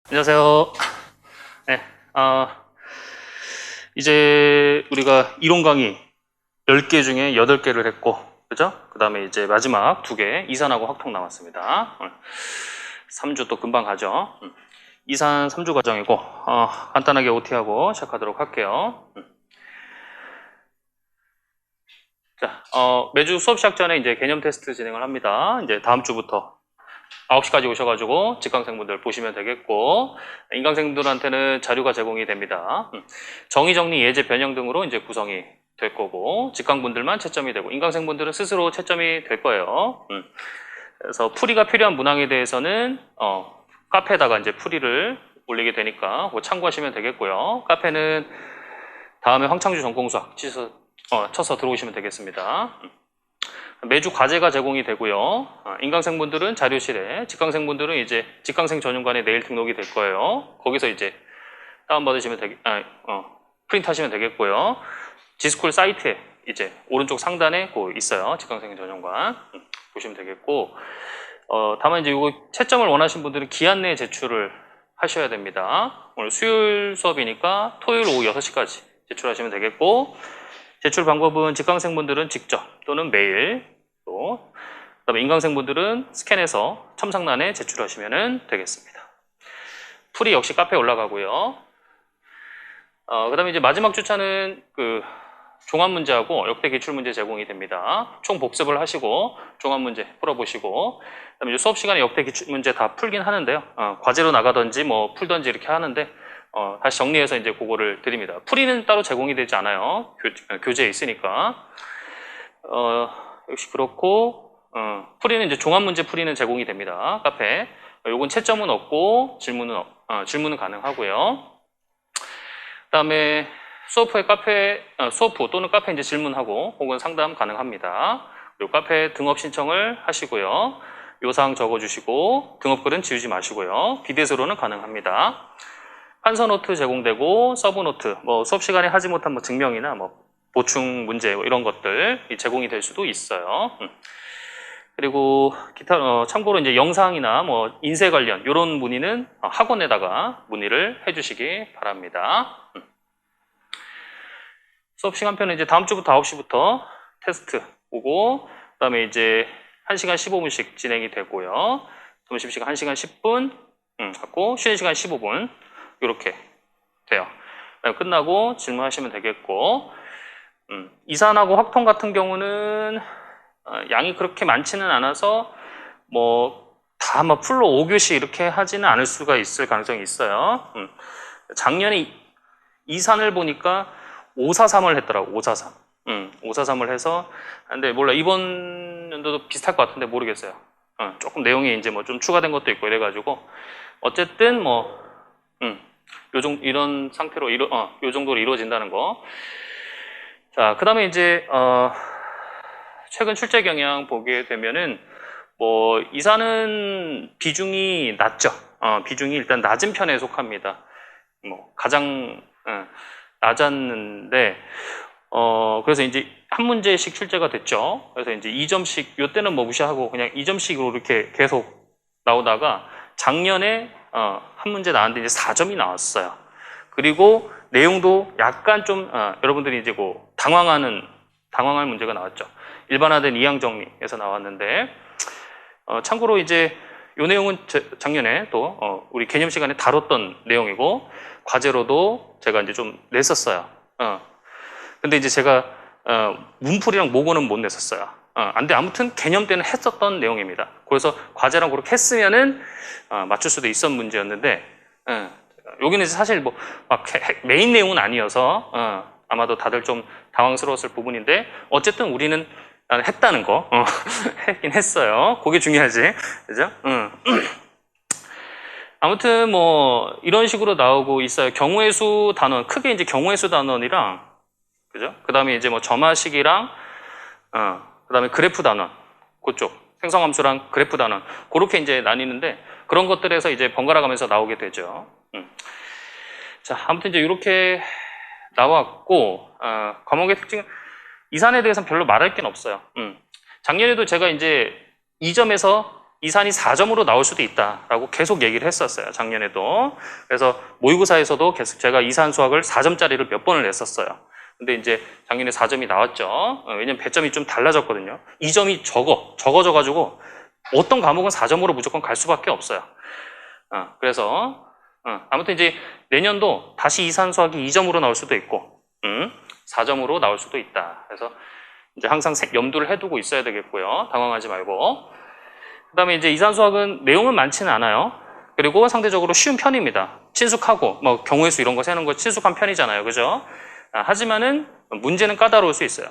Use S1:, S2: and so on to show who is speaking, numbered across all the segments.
S1: 안녕하세요. 네, 이제 우리가 이론 강의 10개 중에 8개를 했고, 그죠? 그 다음에 이제 마지막 2개, 이산하고 확통 남았습니다. 3주 또 금방 가죠. 이산 3주 과정이고, 간단하게 OT하고 시작하도록 할게요. 자, 매주 수업 시작 전에 이제 개념 테스트 진행을 합니다. 이제 다음 주부터 9시까지 오셔가지고 직강생분들 보시면 되겠고, 인강생분들한테는 자료가 제공이 됩니다. 정의, 정리, 예제, 변형 등으로 이제 구성이 될 거고, 직강분들만 채점이 되고, 인강생분들은 스스로 채점이 될 거예요. 그래서 풀이가 필요한 문항에 대해서는 카페에다가 이제 풀이를 올리게 되니까 그거 참고하시면 되겠고요. 카페는 다음에 황창주 전공수학 쳐서 들어오시면 되겠습니다. 매주 과제가 제공이 되고요. 인강생분들은 자료실에, 직강생분들은 이제 직강생 전용관에 내일 등록이 될 거예요. 거기서 이제 다운받으시면 프린트 하시면 되겠고요. 지스쿨 사이트에 이제 오른쪽 상단에 있어요. 직강생 전용관. 보시면 되겠고, 다만 이제 이거 채점을 원하신 분들은 기한 내에 제출을 하셔야 됩니다. 오늘 수요일 수업이니까 토요일 오후 6시까지 제출하시면 되겠고, 제출 방법은 직강생분들은 직접 또는 메일, 또 그다음에 인강생분들은 스캔해서 첨삭란에 제출하시면 되겠습니다. 풀이 역시 카페에 올라가고요. 그다음에 이제 마지막 주차는 종합 문제하고 역대 기출 문제 제공이 됩니다. 총 복습을 하시고 종합 문제 풀어보시고, 그다음에 이제 수업 시간에 역대 기출 문제 다 풀긴 하는데요. 과제로 나가든지 뭐 풀든지 이렇게 하는데. 다시 정리해서 이제 그거를 드립니다. 풀이는 따로 제공이 되지 않아요. 교재에 있으니까. 역시 그렇고, 풀이는 이제 종합문제 풀이는 제공이 됩니다. 카페. 요건 채점은 없고, 질문은 가능하고요. 그 다음에 수업 후에 수업 후 또는 카페 이제 질문하고, 혹은 상담 가능합니다. 그리고 카페 등업 신청을 하시고요. 요사항 적어주시고, 등업글은 지우지 마시고요. 비대서로는 가능합니다. 판서 노트 제공되고, 서브 노트, 수업 시간에 하지 못한 증명이나 보충 문제 이런 것들 제공이 될 수도 있어요. 그리고 기타 참고로 이제 영상이나 인쇄 관련 이런 문의는 학원에다가 문의를 해주시기 바랍니다. 수업 시간표는 이제 다음 주부터 9시부터 테스트 오고, 그다음에 이제 1시간 15분씩 진행이 되고요. 점심시간 1시간 10분 갖고 쉬는 시간 15분. 이렇게 돼요. 끝나고 질문하시면 되겠고, 이산하고 확통 같은 경우는 양이 그렇게 많지는 않아서 다 풀로 5교시 이렇게 하지는 않을 수가 있을 가능성이 있어요. 작년에 이산을 보니까 543을 했더라고. 543. 543을 해서, 근데 몰라, 이번 연도도 비슷할 것 같은데 모르겠어요. 조금 내용이 이제 좀 추가된 것도 있고 이래가지고, 어쨌든 이런 상태로 요 정도로 이루어진다는 거. 자, 그 다음에 이제 최근 출제 경향 보게 되면은 이산은 비중이 낮죠. 비중이 일단 낮은 편에 속합니다. 가장 낮았는데 그래서 이제 한 문제씩 출제가 됐죠. 그래서 이제 2점씩 요때는 무시하고 그냥 2점씩으로 이렇게 계속 나오다가 작년에 한 문제 나왔는데 이제 4점이 나왔어요. 그리고 내용도 약간 좀 여러분들이 이제 당황할 문제가 나왔죠. 일반화된 이항 정리에서 나왔는데 참고로 이제 이 내용은 작년에 또 우리 개념 시간에 다뤘던 내용이고 과제로도 제가 이제 좀 냈었어요. 근데 이제 제가 문풀이랑 모고는 못 냈었어요. 근데 아무튼 개념 때는 했었던 내용입니다. 그래서 과제랑 그렇게 했으면은 맞출 수도 있었던 문제였는데 여기는 사실 메인 내용은 아니어서 아마도 다들 좀 당황스러웠을 부분인데 어쨌든 우리는 했다는 거 했긴 했어요. 그게 중요하지, 그죠? 아무튼 이런 식으로 나오고 있어요. 경우의 수 단원, 크게 이제 경우의 수 단원이랑, 그죠? 그 다음에 이제 점화식이랑 그 다음에 그래프 단원, 그쪽 생성함수랑 그래프 단원 그렇게 이제 나뉘는데 그런 것들에서 이제 번갈아 가면서 나오게 되죠. 자, 아무튼 이제 이렇게 나왔고 과목의 특징은 이산에 대해서는 별로 말할 게 없어요. 작년에도 제가 이제 2점에서 이산이 4점으로 나올 수도 있다라고 계속 얘기를 했었어요. 작년에도. 그래서 모의고사에서도 계속 제가 이산 수학을 4점짜리를 몇 번을 냈었어요. 근데 이제 작년에 4점이 나왔죠. 왜냐면 배점이 좀 달라졌거든요. 2점이 적어져가지고 어떤 과목은 4점으로 무조건 갈 수밖에 없어요. 그래서 아무튼 이제 내년도 다시 이산 수학이 2점으로 나올 수도 있고 4점으로 나올 수도 있다. 그래서 이제 항상 염두를 해두고 있어야 되겠고요. 당황하지 말고. 그 다음에 이제 이산 수학은 내용은 많지는 않아요. 그리고 상대적으로 쉬운 편입니다. 친숙하고 뭐 경우의 수 이런 거 세는 거 친숙한 편이잖아요. 그죠? 하지만은 문제는 까다로울 수 있어요.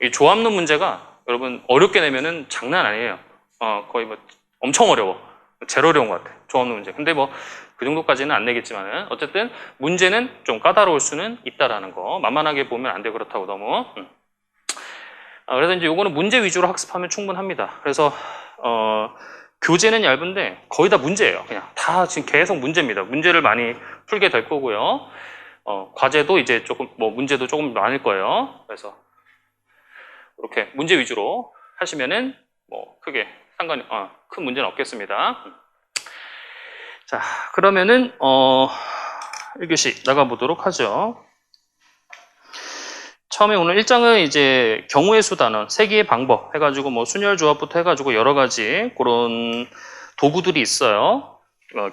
S1: 이 조합론 문제가 여러분 어렵게 내면은 장난 아니에요. 거의 뭐 엄청 어려워. 제일 어려운 것 같아. 조합론 문제. 근데 뭐 그 정도까지는 안 내겠지만은 어쨌든 문제는 좀 까다로울 수는 있다라는 거. 만만하게 보면 안 돼. 그렇다고 너무. 그래서 이제 요거는 문제 위주로 학습하면 충분합니다. 그래서 교재는 얇은데 거의 다 문제예요. 그냥 다 지금 계속 문제입니다. 문제를 많이 풀게 될 거고요. 과제도 이제 조금 뭐 문제도 조금 많을 거예요. 그래서 이렇게 문제 위주로 하시면은 뭐 크게 상관이 큰 문제는 없겠습니다. 자, 그러면은 1교시 나가보도록 하죠. 처음에 오늘 1장은 이제 경우의 수 단원, 세기의 방법 해가지고 뭐 순열 조합부터 해가지고 여러 가지 그런 도구들이 있어요.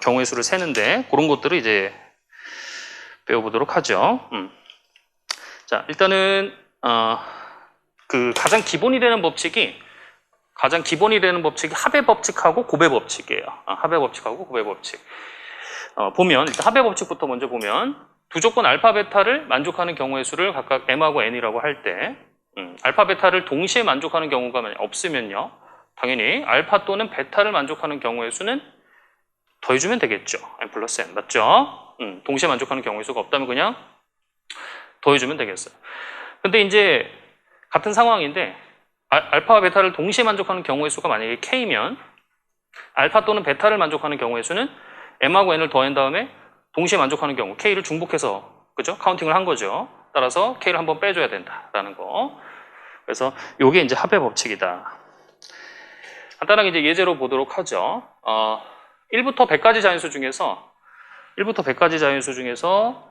S1: 경우의 수를 세는데 그런 것들을 이제 배워보도록 하죠. 자, 일단은 그 가장 기본이 되는 법칙이 합의 법칙하고 곱의 법칙이에요. 합의 법칙하고 곱의 법칙. 보면 일단 합의 법칙부터 먼저 보면 두 조건 알파 베타를 만족하는 경우의 수를 각각 m하고 n이라고 할 때 알파 베타를 동시에 만족하는 경우가 만약 없으면요. 당연히 알파 또는 베타를 만족하는 경우의 수는 더해주면 되겠죠. n 플러스 n 맞죠? 동시에 만족하는 경우의 수가 없다면 그냥 더해주면 되겠어요. 근데 이제 같은 상황인데 알파와 베타를 동시에 만족하는 경우의 수가 만약에 k면 알파 또는 베타를 만족하는 경우의 수는 m하고 n을 더한 다음에 동시에 만족하는 경우 k를 중복해서 그죠? 카운팅을 한 거죠. 따라서 k를 한번 빼줘야 된다라는 거. 그래서 이게 이제 합의 법칙이다. 간단하게 이제 예제로 보도록 하죠. 1부터 100까지 자연수 중에서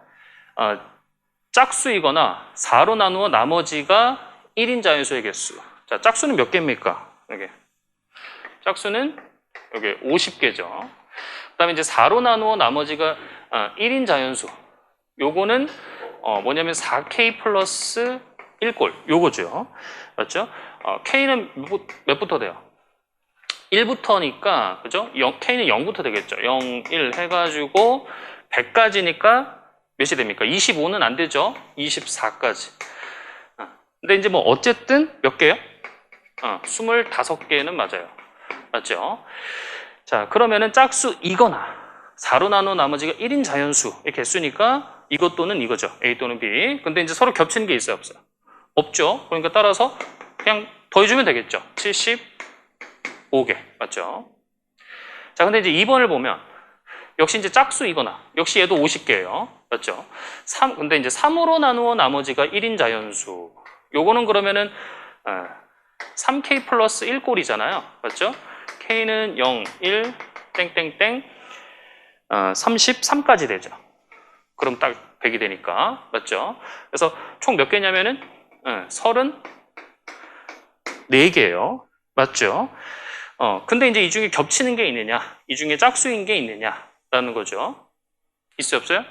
S1: 짝수이거나 4로 나누어 나머지가 1인 자연수의 개수. 자, 짝수는 몇 개입니까? 여기. 짝수는 여기 50개죠. 그 다음에 이제 4로 나누어 나머지가 1인 자연수. 요거는 뭐냐면 4k 플러스 1꼴. 요거죠. 맞죠? k는 몇부터 돼요? 1부터니까, 그죠? k는 0부터 되겠죠. 0, 1 해가지고 100까지니까 몇이 됩니까? 25는 안 되죠? 24까지. 근데 이제 뭐 어쨌든 몇 개요? 25개는 맞아요. 맞죠? 자, 그러면은 짝수이거나 4로 나누어 나머지가 1인 자연수의 개수니까 이것 또는 이거죠. A 또는 B. 근데 이제 서로 겹치는 게 있어요? 없어요? 없죠. 그러니까 따라서 그냥 더해주면 되겠죠. 75개. 맞죠? 자, 근데 이제 2번을 보면 역시 이제 짝수이거나 역시 얘도 50개예요. 맞죠? 근데 이제 3으로 나누어 나머지가 1인 자연수. 요거는 그러면은 3k 플러스 1꼴이잖아요. 맞죠? k는 0, 1, 땡땡땡 33까지 되죠. 그럼 딱 100이 되니까. 맞죠? 그래서 총 몇 개냐면은 34개예요. 맞죠? 근데 이제 이 중에 겹치는 게 있느냐, 이 중에 짝수인 게 있느냐라는 거죠. 있어요, 없어요?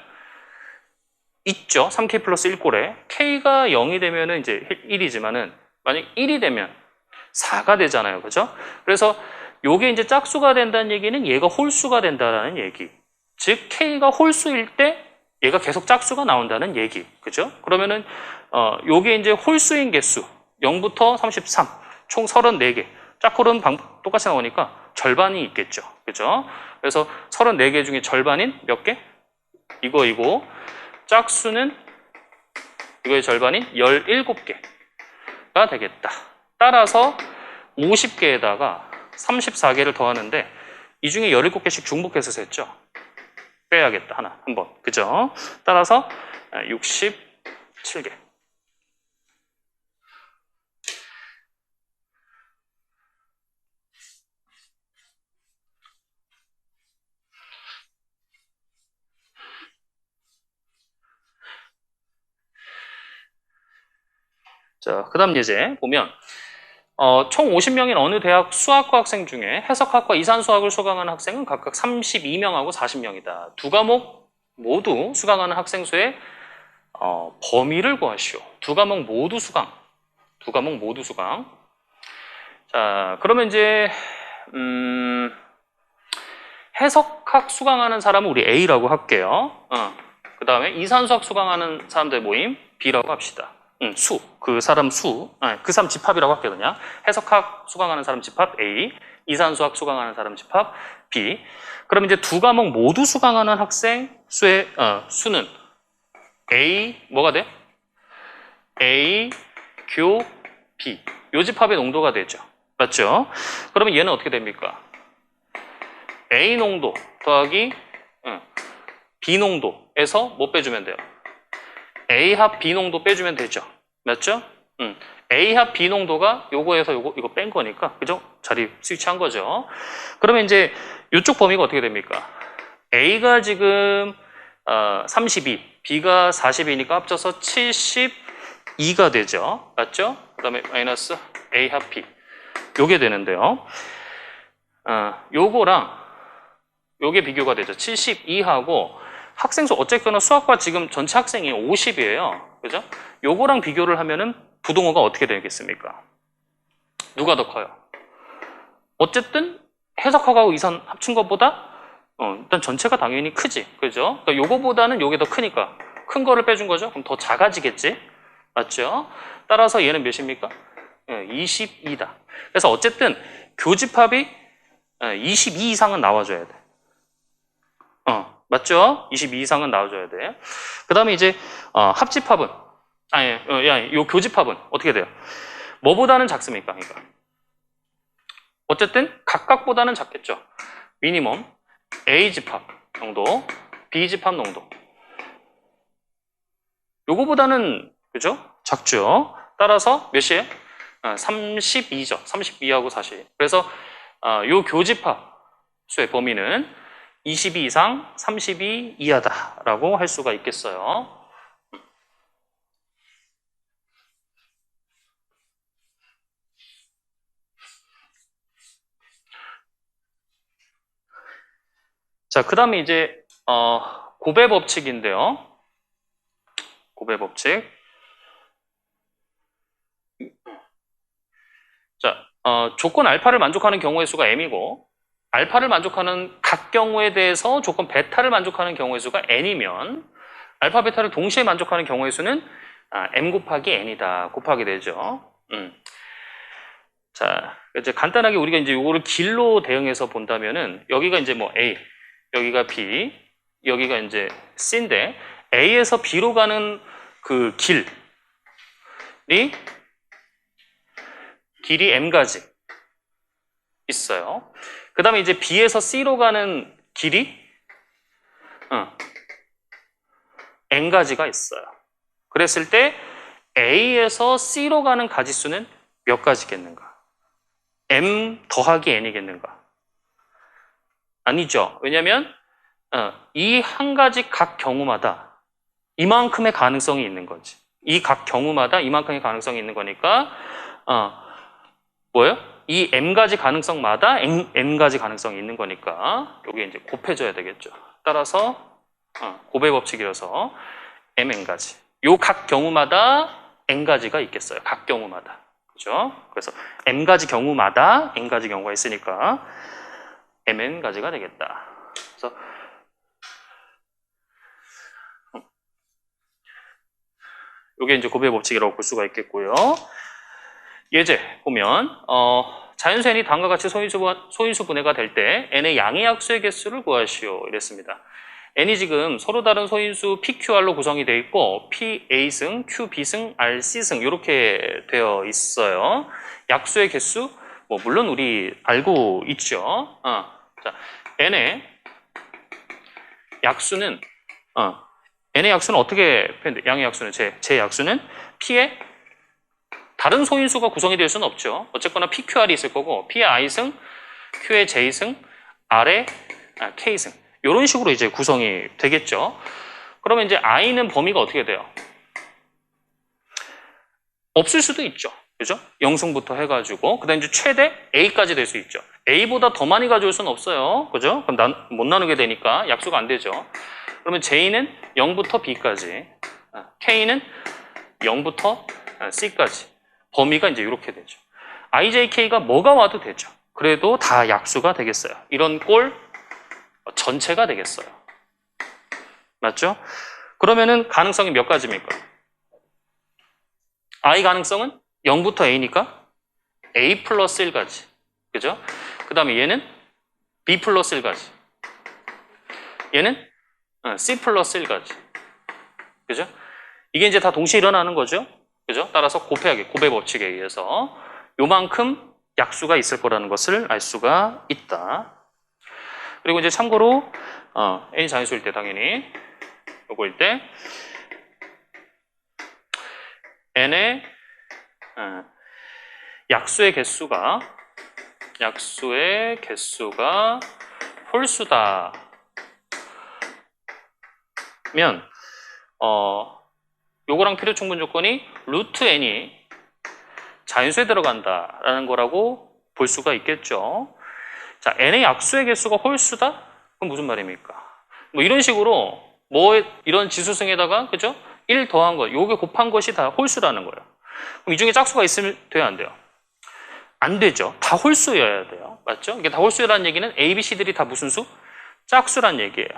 S1: 있죠. 3k 플러스 1꼴에 k가 0이 되면은 이제 1이지만은 만약 1이 되면 4가 되잖아요. 그죠? 그래서 요게 이제 짝수가 된다는 얘기는 얘가 홀수가 된다라는 얘기. 즉 k가 홀수일 때 얘가 계속 짝수가 나온다는 얘기. 그죠? 그러면은 요게 이제 홀수인 개수 0부터 33, 총 34개. 짝홀은 똑같이 나오니까 절반이 있겠죠. 그죠? 그래서 34개 중에 절반인 몇 개? 이거. 짝수는 이거의 절반인 17개가 되겠다. 따라서 50개에다가 34개를 더하는데 이 중에 17개씩 중복해서 셌죠. 빼야겠다. 하나, 한 번. 그죠? 따라서 67개. 자, 그 다음 예제 보면 총 50명인 어느 대학 수학과 학생 중에 해석학과 이산수학을 수강하는 학생은 각각 32명하고 40명이다. 두 과목 모두 수강하는 학생 수의 범위를 구하시오. 두 과목 모두 수강. 두 과목 모두 수강. 자, 그러면 이제 해석학 수강하는 사람은 우리 A라고 할게요. 그 다음에 이산수학 수강하는 사람들 모임 B라고 합시다. 그 사람 그 사람 집합이라고 할게요, 그냥. 해석학 수강하는 사람 집합 A, 이산수학 수강하는 사람 집합 B. 그럼 이제 두 과목 모두 수강하는 학생 수의 수는 A, 뭐가 돼? A, 교, B. 요 집합의 농도가 되죠. 맞죠? 그러면 얘는 어떻게 됩니까? A 농도 더하기 B 농도에서 뭐 빼주면 돼요? A 합 B 농도 빼주면 되죠. 맞죠? A 합 B 농도가 요거에서 이거 뺀 거니까, 그죠? 자리 스위치한 거죠. 그러면 이제 이쪽 범위가 어떻게 됩니까? A가 지금 32, B가 40이니까 합쳐서 72가 되죠. 맞죠? 그 다음에 마이너스 A 합 B. 요게 되는데요. 요거랑 요게 비교가 되죠. 72하고 학생 수 어쨌거나 수학과 지금 전체 학생이 50이에요. 그죠? 요거랑 비교를 하면은 부동호가 어떻게 되겠습니까? 누가 더 커요? 어쨌든 해석학하고 이산 합친 것보다 일단 전체가 당연히 크지. 그죠? 그러니까 요거보다는 요게 더 크니까 큰 거를 빼준 거죠. 그럼 더 작아지겠지? 맞죠? 따라서 얘는 몇입니까? 22다. 그래서 어쨌든 교집합이 22 이상은 나와줘야 돼. 맞죠? 22 이상은 나와줘야 돼. 그 다음에 이제 합집합은 요 교집합은 어떻게 돼요? 뭐보다는 작습니까? 그러니까 어쨌든 각각보다는 작겠죠. 미니멈 A 집합 농도, B 집합 농도. 요거보다는 그죠? 작죠. 따라서 몇이에요? 32죠. 32하고 40. 그래서 요 교집합 수의 범위는 22 이상 32 이하다라고 할 수가 있겠어요. 자, 그 다음에 이제 고배 법칙인데요. 고배 법칙. 자, 조건 알파를 만족하는 경우의 수가 m이고 알파를 만족하는 각 경우에 대해서 조건 베타를 만족하는 경우의 수가 n이면 알파, 베타를 동시에 만족하는 경우의 수는 m 곱하기 n이다 곱하게 되죠. 자, 이제 간단하게 우리가 이제 요거를 길로 대응해서 본다면은 여기가 이제 뭐 A, 여기가 B, 여기가 이제 C인데 A에서 B로 가는 그 길이 m가지 있어요. 그 다음에 이제 B에서 C로 가는 길이 n가지가 있어요. 그랬을 때 A에서 C로 가는 가지수는 몇 가지겠는가? m 더하기 n이겠는가? 아니죠. 왜냐하면 이 한 가지 각 경우마다 이만큼의 가능성이 있는 거지. 이 각 경우마다 이만큼의 가능성이 있는 거니까 뭐예요? 이 m가지 가능성마다 n가지 가능성이 있는 거니까 여기 이제 곱해줘야 되겠죠. 따라서 곱의 법칙이라서 mn가지. 요 각 경우마다 n가지가 있겠어요. 각 경우마다. 그죠? 그래서 m가지 경우마다 n가지 경우가 있으니까 mn가지가 되겠다. 그래서 이게 이제 곱의 법칙이라고 볼 수가 있겠고요. 예제 보면 자연수 n이 다음과 같이 소인수 분해가 될 때 n의 양의 약수의 개수를 구하시오 이랬습니다. n이 지금 서로 다른 소인수 PQR로 구성이 되어 있고 PA승, QB승, RC승 이렇게 되어 있어요. 약수의 개수 뭐 물론 우리 알고 있죠. 자, n의 약수는 n의 약수는 어떻게 표현돼? 양의 약수는 제 약수는 P의 다른 소인수가 구성이 될 수는 없죠. 어쨌거나 PQR이 있을 거고 P의 I승, Q의 J승, R의 K승 이런 식으로 이제 구성이 되겠죠. 그러면 이제 I는 범위가 어떻게 돼요? 없을 수도 있죠. 그죠? 0승부터 해가지고 그다음 이제 최대 A까지 될 수 있죠. A보다 더 많이 가져올 수는 없어요. 그죠? 그럼 못 나누게 되니까 약수가 안 되죠. 그러면 J는 0부터 B까지, K는 0부터 C까지. 범위가 이제 이렇게 되죠. IJK가 뭐가 와도 되죠. 그래도 다 약수가 되겠어요. 이런 꼴 전체가 되겠어요. 맞죠? 그러면은 가능성이 몇 가지입니까? I 가능성은 0부터 A니까 A 플러스 1가지. 그죠? 그 다음에 얘는 B 플러스 1가지. 얘는 C 플러스 1가지. 그죠? 이게 이제 다 동시에 일어나는 거죠. 그죠? 따라서 곱해야겠, 곱해 법칙에 의해서 요만큼 약수가 있을 거라는 것을 알 수가 있다. 그리고 이제 참고로 N 자연수일 때 당연히 요거일 때 N의 약수의 개수가 홀수다 면 요거랑 필요 충분 조건이 루트 n이 자연수에 들어간다라는 거라고 볼 수가 있겠죠. 자, n의 약수의 개수가 홀수다? 그럼 무슨 말입니까? 뭐 이런 식으로 이런 지수승에다가 그죠? 1 더한 것, 요게 곱한 것이 다 홀수라는 거예요. 그럼 이 중에 짝수가 있으면 돼요, 안 돼요? 안 되죠. 다 홀수여야 돼요. 맞죠? 이게 다 홀수라는 얘기는 A, B, C들이 다 무슨 수? 짝수란 얘기예요.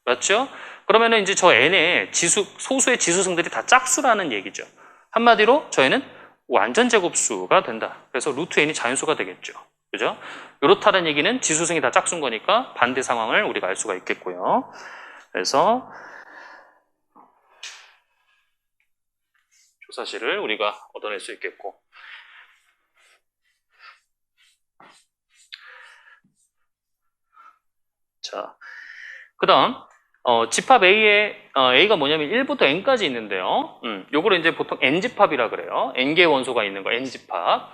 S1: 맞죠? 그러면은 이제 저 n의 소수의 지수승들이 다 짝수라는 얘기죠. 한마디로 저희는 완전 제곱수가 된다. 그래서 루트 n이 자연수가 되겠죠. 그죠? 이렇다는 얘기는 지수승이 다 짝수인 거니까 반대 상황을 우리가 알 수가 있겠고요. 그래서 조사실을 우리가 얻어낼 수 있겠고. 자, 그 다음 집합 A의 A가 뭐냐면 1부터 N까지 있는데요. 요거를 이제 보통 N집합이라 그래요. N개의 원소가 있는 거 N집합.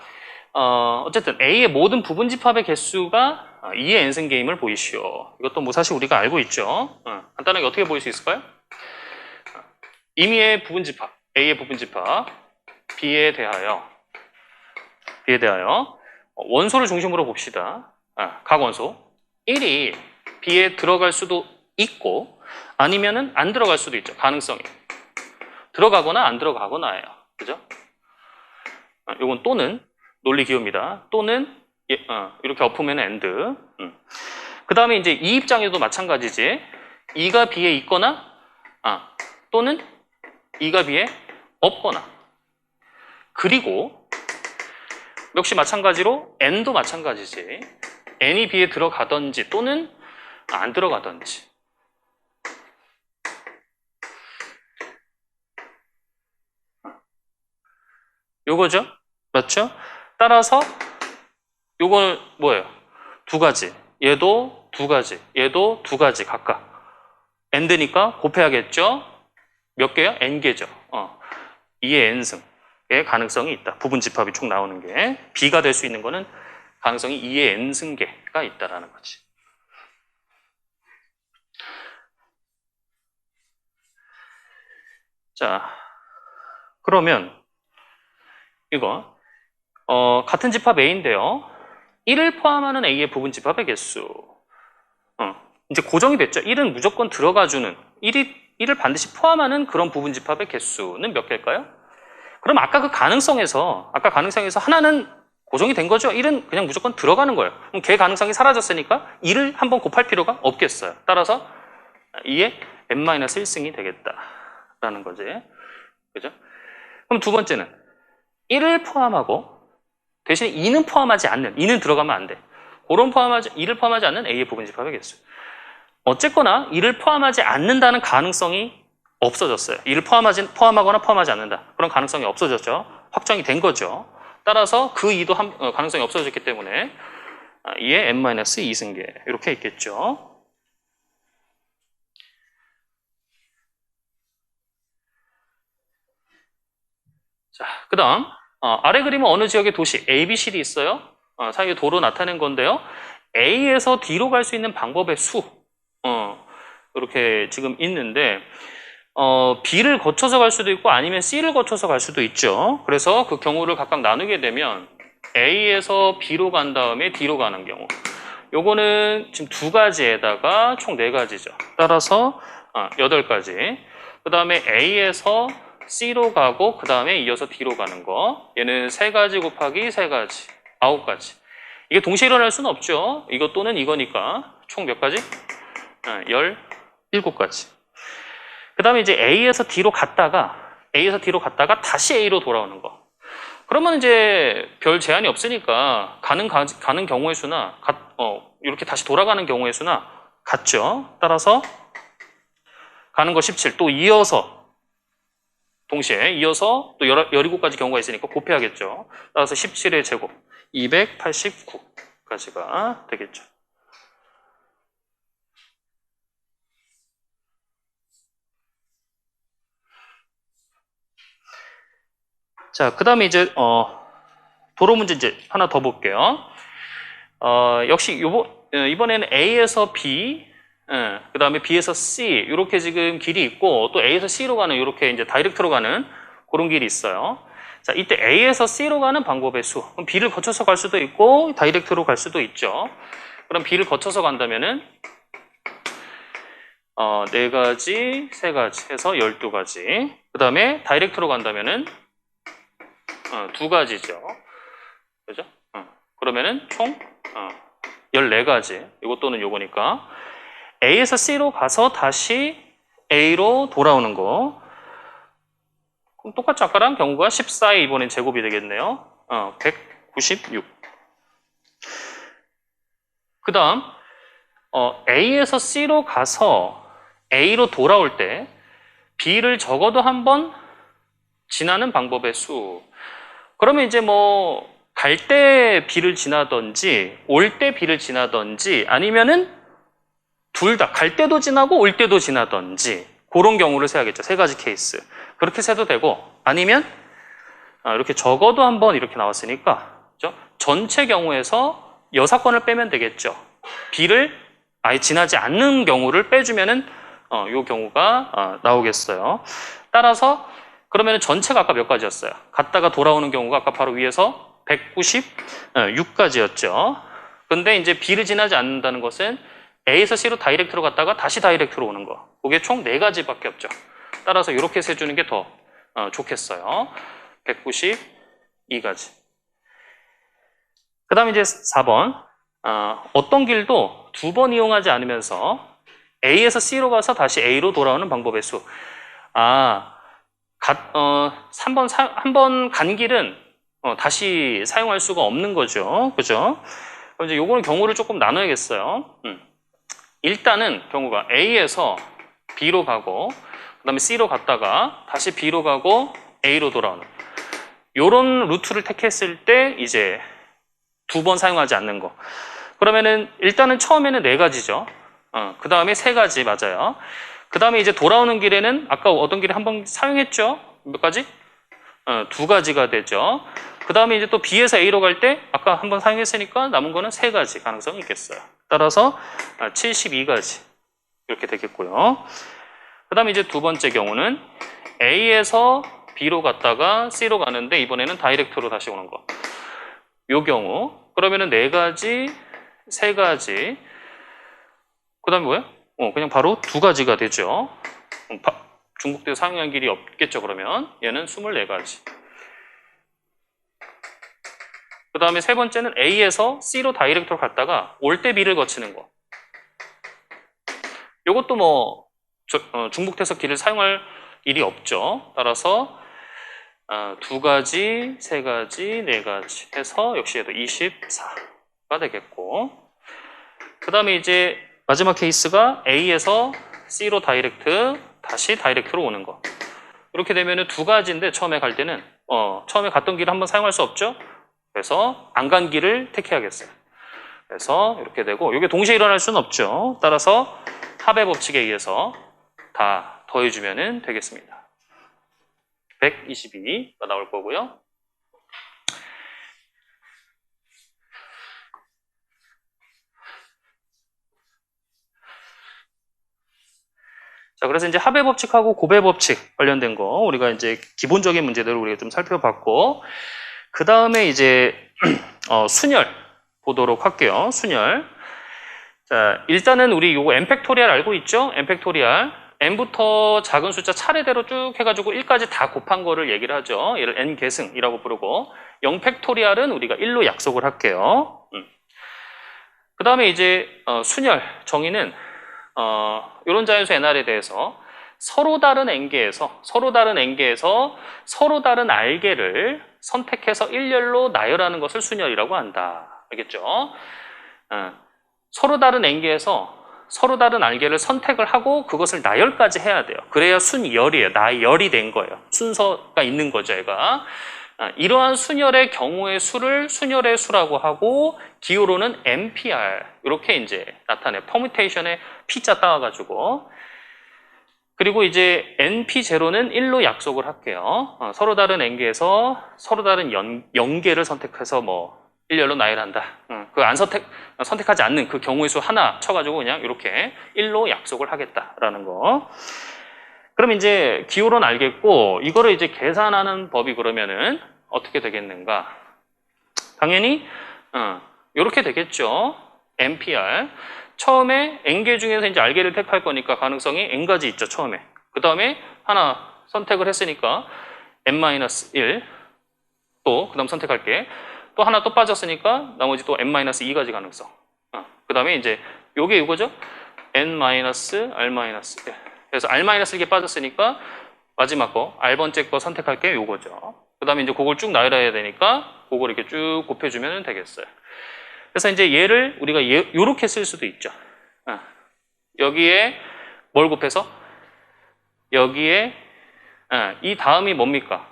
S1: 어쨌든 A의 모든 부분 집합의 개수가 2의 N승 게임을 보이시오. 이것도 뭐 사실 우리가 알고 있죠. 간단하게 어떻게 보일 수 있을까요? 임의의 부분 집합, A의 부분 집합, B에 대하여 원소를 중심으로 봅시다. 각 원소 1이 B에 들어갈 수도 있고 아니면은 안 들어갈 수도 있죠. 가능성이 들어가거나 안 들어가거나예요. 그죠? 요건 또는 논리 기호입니다. 또는 이렇게 엎으면 AND. 그 다음에 이제 이 입장에도 마찬가지지. 2가 B에 있거나 또는 2가 B에 없거나. 그리고 역시 마찬가지로 N도 마찬가지지. N이 B에 들어가든지 또는 안 들어가든지. 요거죠? 맞죠? 따라서 요거는 뭐예요? 두 가지. 얘도 두 가지. 얘도 두 가지 각각. AND니까 곱해야겠죠? 몇 개요? N개죠. 2의 N승의 가능성이 있다. 부분 집합이 총 나오는 게. B가 될 수 있는 거는 가능성이 2의 N승계가 있다라는 거지. 자, 그러면 이거 같은 집합 A인데요. 1을 포함하는 A의 부분 집합의 개수. 이제 고정이 됐죠. 1은 무조건 들어가주는 1을 반드시 포함하는 그런 부분 집합의 개수는 몇 개일까요? 그럼 아까 가능성에서 하나는 고정이 된 거죠. 1은 그냥 무조건 들어가는 거예요. 그럼 걔 가능성이 사라졌으니까 1을 한번 곱할 필요가 없겠어요. 따라서 2의 n-1승이 되겠다라는 거지. 그죠? 그럼 두 번째는 1을 포함하고 대신에 2는 포함하지 않는, 2는 들어가면 안 돼. 그런 2를 포함하지 않는 A의 부분 집합의 개수. 어쨌거나 2를 포함하지 않는다는 가능성이 없어졌어요. 2를 포함하거나 포함하지 않는다. 그런 가능성이 없어졌죠. 확정이 된 거죠. 따라서 그 2도 가능성이 없어졌기 때문에 2의 n-2승계 이렇게 있겠죠. 자, 그 다음 아래 그림은 어느 지역의 도시 A, B, C이 있어요. 사이에 도로 나타낸 건데요. A에서 D로 갈 수 있는 방법의 수 이렇게 지금 있는데 B를 거쳐서 갈 수도 있고 아니면 C를 거쳐서 갈 수도 있죠. 그래서 그 경우를 각각 나누게 되면 A에서 B로 간 다음에 D로 가는 경우. 요거는 지금 두 가지에다가 총 네 가지죠. 따라서 8가지. 그 다음에 A에서 C로 가고 그 다음에 이어서 D로 가는 거. 얘는 3가지 곱하기 3가지. 9가지. 이게 동시에 일어날 수는 없죠. 이것 또는 이거니까. 총 몇 가지? 17가지. 그 다음에 이제 A에서 D로 갔다가 다시 A로 돌아오는 거. 그러면 이제 별 제한이 없으니까 가는 경우의 수나 이렇게 다시 돌아가는 경우의 수나 같죠. 따라서 가는 거 17, 또 동시에 이어서 또 17가지 경우가 있으니까 곱해야겠죠. 따라서 17의 제곱 289까지가 되겠죠. 자, 그 다음에 이제 도로 문제 이제 하나 더 볼게요. 역시 이번에는 A에서 B, 그 다음에 B에서 C 이렇게 지금 길이 있고 또 A에서 C로 가는 이렇게 이제 다이렉트로 가는 그런 길이 있어요. 자, 이때 A에서 C로 가는 방법의 수. 그럼 B를 거쳐서 갈 수도 있고 다이렉트로 갈 수도 있죠. 그럼 B를 거쳐서 간다면은 4가지, 3가지 해서 12가지. 그 다음에 다이렉트로 간다면은 2가지죠. 그죠? 그러면은 총 14가지. 이것 또는 요거니까. A에서 C로 가서 다시 A로 돌아오는 거. 그럼 똑같이 아까랑 경우가 14에 이번엔 제곱이 되겠네요. 196. 그 다음, A에서 C로 가서 A로 돌아올 때 B를 적어도 한 번 지나는 방법의 수. 그러면 이제 뭐 갈 때 B를 지나든지 올 때 B를 지나든지 아니면은 둘 다 갈 때도 지나고 올 때도 지나든지 그런 경우를 세야겠죠. 3가지 케이스. 그렇게 세도 되고 아니면 이렇게 적어도 한 번 이렇게 나왔으니까 그렇죠? 전체 경우에서 여사건을 빼면 되겠죠. B를 아예 지나지 않는 경우를 빼주면은 이 경우가 나오겠어요. 따라서 그러면 전체가 아까 몇 가지였어요? 갔다가 돌아오는 경우가 아까 바로 위에서 196가지였죠. 근데 이제 B를 지나지 않는다는 것은 A에서 C로 다이렉트로 갔다가 다시 다이렉트로 오는 거. 그게 총 4가지밖에 없죠. 따라서 이렇게 세주는 게 더 좋겠어요. 192가지. 그 다음에 이제 4번. 어떤 길도 2번 이용하지 않으면서 A에서 C로 가서 다시 A로 돌아오는 방법의 수. 3번 간 길은 다시 사용할 수가 없는 거죠. 그죠? 그럼 이제 요거는 경우를 조금 나눠야겠어요. 일단은 경우가 A에서 B로 가고 그 다음에 C로 갔다가 다시 B로 가고 A로 돌아오는 요런 루트를 택했을 때 이제 2번 사용하지 않는 거. 그러면은 일단은 처음에는 4가지죠. 그 다음에 3가지 맞아요. 그 다음에 이제 돌아오는 길에는 아까 어떤 길에 한번 사용했죠? 몇 가지? 2가지가 되죠. 그 다음에 이제 또 B에서 A로 갈 때 아까 한번 사용했으니까 남은 거는 3가지 가능성이 있겠어요. 따라서 72가지 이렇게 되겠고요. 그 다음에 이제 두 번째 경우는 A에서 B로 갔다가 C로 가는데 이번에는 다이렉트로 다시 오는 거. 요 경우 그러면은 4가지, 3가지 그 다음에 뭐예요? 그냥 바로 2가지가 되죠. 중국대 사용한 길이 없겠죠. 그러면 얘는 24가지. 그 다음에 세 번째는 A에서 C로 다이렉트로 갔다가 올 때 B를 거치는 거. 이것도 뭐 중복해석 길을 사용할 일이 없죠. 따라서 2가지, 3가지, 4가지 해서 역시 얘도 24가 되겠고 그 다음에 이제 마지막 케이스가 A에서 C로 다시 다이렉트로 오는 거. 이렇게 되면은 2가지인데 처음에 갈 때는 처음에 갔던 길을 한번 사용할 수 없죠. 그래서 안 간 길을 택해야겠어요. 그래서 이렇게 되고 이게 동시에 일어날 수는 없죠. 따라서 합의 법칙에 의해서 다 더해주면 되겠습니다. 122가 나올 거고요. 자, 그래서 이제 합의 법칙하고 고배 법칙 관련된 거 우리가 이제 기본적인 문제들을 우리가 좀 살펴봤고, 그 다음에 이제 순열 보도록 할게요. 순열. 자, 일단은 우리 요거 n 팩토리얼 알고 있죠? n 팩토리얼. n부터 작은 숫자 차례대로 쭉 해가지고 1까지 다 곱한 거를 얘기를 하죠. 얘를 n 계승이라고 부르고, 0 팩토리얼은 우리가 1로 약속을 할게요. 그 다음에 이제 순열 정의는 이런 자연수 nr에 대해서 서로 다른 n개에서 서로 다른 r개를 선택해서 일렬로 나열하는 것을 순열이라고 한다. 알겠죠? 서로 다른 n개에서 서로 다른 r개를 선택을 하고 그것을 나열까지 해야 돼요. 그래야 순열이에요. 나열이 된 거예요. 순서가 있는 거죠, 얘가. 이러한 순열의 경우의 수를 순열의 수라고 하고, 기호로는 NPR 이렇게 이제 나타내. 퍼뮤테이션에 P자 따와가지고. 그리고 이제 NP0는 1로 약속을 할게요. 서로 다른 n개에서 서로 다른 연계를 선택해서 뭐 일렬로 나열한다. 그 선택하지 않는 그 경우의 수 하나 쳐가지고 그냥 이렇게 1로 약속을 하겠다라는 거. 그럼 이제 기호로는 알겠고, 이거를 이제 계산하는 법이 그러면은 어떻게 되겠는가? 당연히 이렇게 되겠죠. NPR. 처음에 n개 중에서 이제 r개를 택할 거니까 가능성이 n가지 있죠, 처음에. 그 다음에 하나 선택을 했으니까 n-1 또, 그 다음 선택할게. 또 하나 또 빠졌으니까 나머지 또 n-2가지 가능성. 그 다음에 이제 요게 이거죠? n-r-1. 그래서 r-1개 빠졌으니까 마지막 거, r번째 거 선택할게 요거죠. 그 다음에 이제 그걸 쭉 나열해야 되니까 그걸 이렇게 쭉 곱해주면 되겠어요. 그래서 이제 얘를 우리가 요렇게 쓸 수도 있죠. 여기에 뭘 곱해서? 여기에 이 다음이 뭡니까?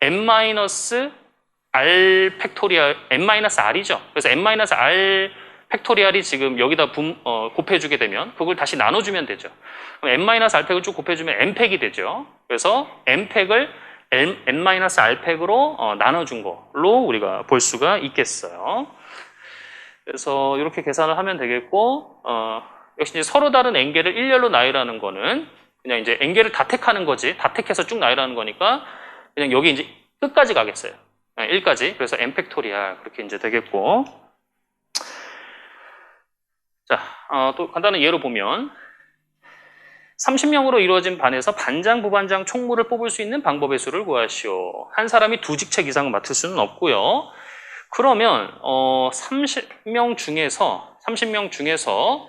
S1: n-r 팩토리얼, n-r이죠. 그래서 n-r 팩토리얼이 지금 여기다 곱해주게 되면 그걸 다시 나눠주면 되죠. 그럼 n-r팩을 쭉 곱해주면 n팩이 되죠. 그래서 n팩을 n-r팩으로 나눠준 걸로 우리가 볼 수가 있겠어요. 그래서 이렇게 계산을 하면 되겠고, 역시 이제 서로 다른 n개를 일렬로 나열하는 거는 그냥 이제 n개를 다 택하는 거지, 다 택해서 쭉 나열하는 거니까 그냥 여기 이제 끝까지 가겠어요. 1까지. 그래서 n 팩토리얼 그렇게 이제 되겠고. 자, 또 간단한 예로 보면 30명으로 이루어진 반에서 반장, 부반장, 총무를 뽑을 수 있는 방법의 수를 구하시오. 한 사람이 2직책 이상을 맡을 수는 없고요. 그러면 30명 중에서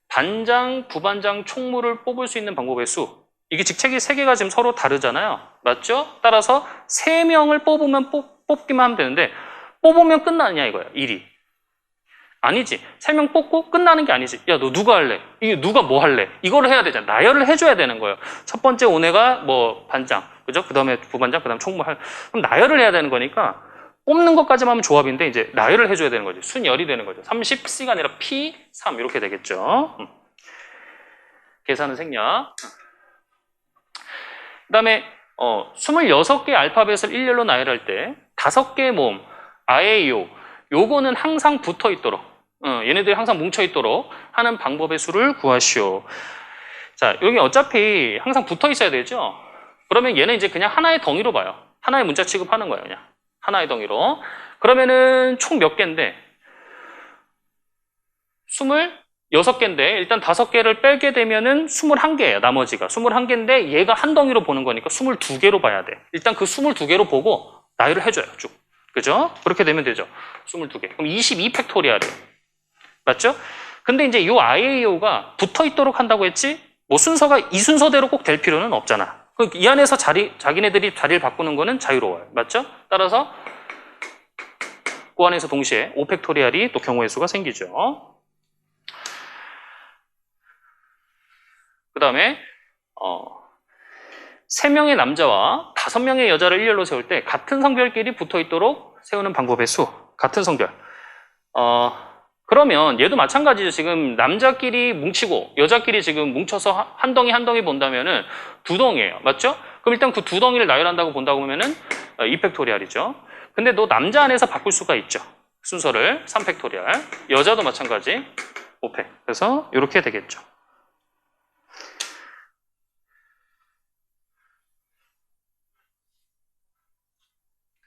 S1: 반장, 부반장, 총무를 뽑을 수 있는 방법의 수. 이게 직책이 3개가 지금 서로 다르잖아요. 맞죠? 따라서 3명을 뽑기만 하면 되는데, 뽑으면 끝나느냐 이거예요. 일이. 아니지. 3명 뽑고 끝나는 게 아니지. 야, 너 누가 할래? 이게 누가 뭐 할래? 이거를 해야 되잖아. 나열을 해줘야 되는 거예요. 첫 번째 오네가 뭐 반장, 그죠? 그 다음에 부반장, 그 다음 총무 그럼 나열을 해야 되는 거니까 뽑는 것까지만 하면 조합인데 이제 나열을 해줘야 되는 거죠. 순열이 되는 거죠. 30C가 아니라 P3 이렇게 되겠죠. 계산은 생략. 그 다음에 26개의 알파벳을 일렬로 나열할 때 5개의 모음, 아에이오, 요거는 항상 붙어 있도록, 얘네들이 항상 뭉쳐 있도록 하는 방법의 수를 구하시오. 자, 여기 어차피 항상 붙어 있어야 되죠? 그러면 얘는 이제 그냥 하나의 덩이로 봐요. 하나의 문자 취급하는 거예요, 그냥. 하나의 덩이로. 그러면은 총 몇 개인데? 26개인데, 일단 5개를 빼게 되면은 21개예요, 나머지가. 21개인데, 얘가 한 덩이로 보는 거니까 22개로 봐야 돼. 일단 그 22개로 보고 나열을 해줘요, 쭉. 그죠? 그렇게 되면 되죠. 22개. 그럼 22 팩토리얼이에요. 맞죠? 근데 이제 요 IAO가 붙어 있도록 한다고 했지, 뭐 순서가 이 순서대로 꼭 될 필요는 없잖아. 이 안에서 자기네들이 자리를 바꾸는 거는 자유로워요. 맞죠? 따라서 그 안에서 동시에 5 팩토리얼이 또 경우의 수가 생기죠. 그 다음에 3명의 남자와 5명의 여자를 일렬로 세울 때 같은 성별끼리 붙어 있도록 세우는 방법의 수. 같은 성별. 그러면 얘도 마찬가지죠. 지금 남자끼리 뭉치고 여자끼리 지금 뭉쳐서 한 덩이 한 덩이 본다면은 2덩이에요. 맞죠? 그럼 일단 그 2덩이를 나열한다고 본다고 보면은 2 팩토리얼이죠. 근데 너 남자 안에서 바꿀 수가 있죠. 순서를 3 팩토리얼. 여자도 마찬가지 5팩. 그래서 이렇게 되겠죠.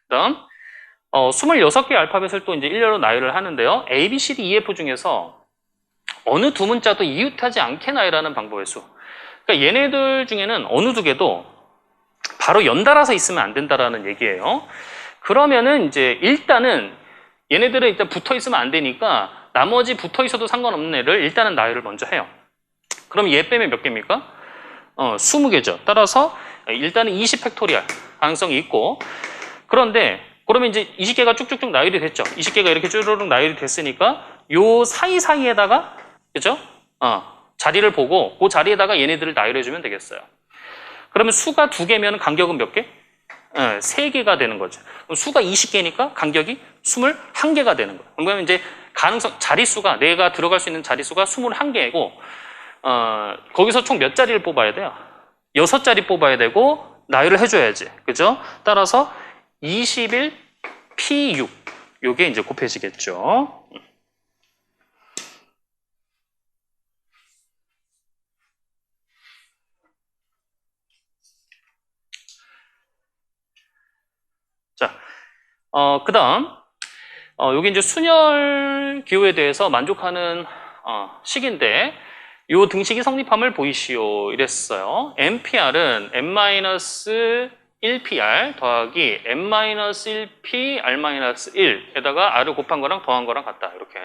S1: 그다음 26개의 알파벳을 또 이제 일렬로 나열을 하는데요. A, B, C, D, E, F 중에서 어느 두 문자도 이웃하지 않게 나열하는 방법의 수. 그러니까 얘네들 중에는 어느 두 개도 바로 연달아서 있으면 안 된다라는 얘기예요. 그러면은 이제 일단은 얘네들은 일단 붙어 있으면 안 되니까 나머지 붙어 있어도 상관없는 애를 일단은 나열을 먼저 해요. 그럼 얘 빼면 몇 개입니까? 20개죠. 따라서 일단은 20팩토리얼 가능성이 있고, 그런데 그러면 이제 20개가 쭉쭉쭉 나열이 됐죠. 20개가 이렇게 쭈르륵 나열이 됐으니까 요 사이사이에다가, 그죠? 자리를 보고 그 자리에다가 얘네들을 나열해주면 되겠어요. 그러면 수가 2개면 간격은 몇 개? 3개가 되는 거죠. 수가 20개니까 간격이 21개가 되는 거예요. 그러면 이제 가능성, 자릿수가, 내가 들어갈 수 있는 자릿수가 21개이고, 거기서 총 몇 자리를 뽑아야 돼요? 6자리 뽑아야 되고, 나열을 해줘야지. 그죠? 따라서 21 P6. 요게 이제 곱해지겠죠. 자, 그 다음, 여기 이제 순열 기호에 대해서 만족하는 식인데, 요 등식이 성립함을 보이시오 이랬어요. MPR은 n-1pr 더하기 n-1p r-1에다가 r을 곱한 거랑 더한 거랑 같다. 이렇게.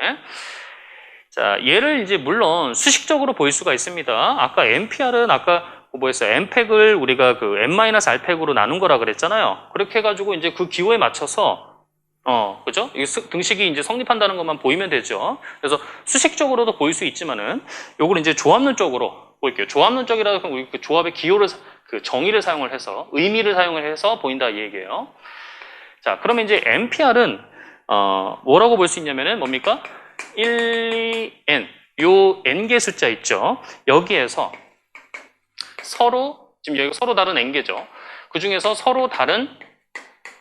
S1: 자, 얘를 이제 물론 수식적으로 보일 수가 있습니다. 아까 MPR은 아까 뭐였어요? M팩을 우리가 그 n-r팩으로 나눈 거라 그랬잖아요. 그렇게 해가지고 이제 그 기호에 맞춰서 그죠? 이 등식이 이제 성립한다는 것만 보이면 되죠. 그래서 수식적으로도 보일 수 있지만은, 요걸 이제 조합론적으로 볼게요. 조합론적이라고 하면 우리 그 조합의 기호를, 그 정의를 사용을 해서, 의미를 사용을 해서 보인다 이 얘기예요. 자, 그러면 이제 NPR은, 뭐라고 볼 수 있냐면은 뭡니까? 1, 2, n. 요 n개 숫자 있죠? 여기에서 서로, 지금 여기 서로 다른 n개죠. 그 중에서 서로 다른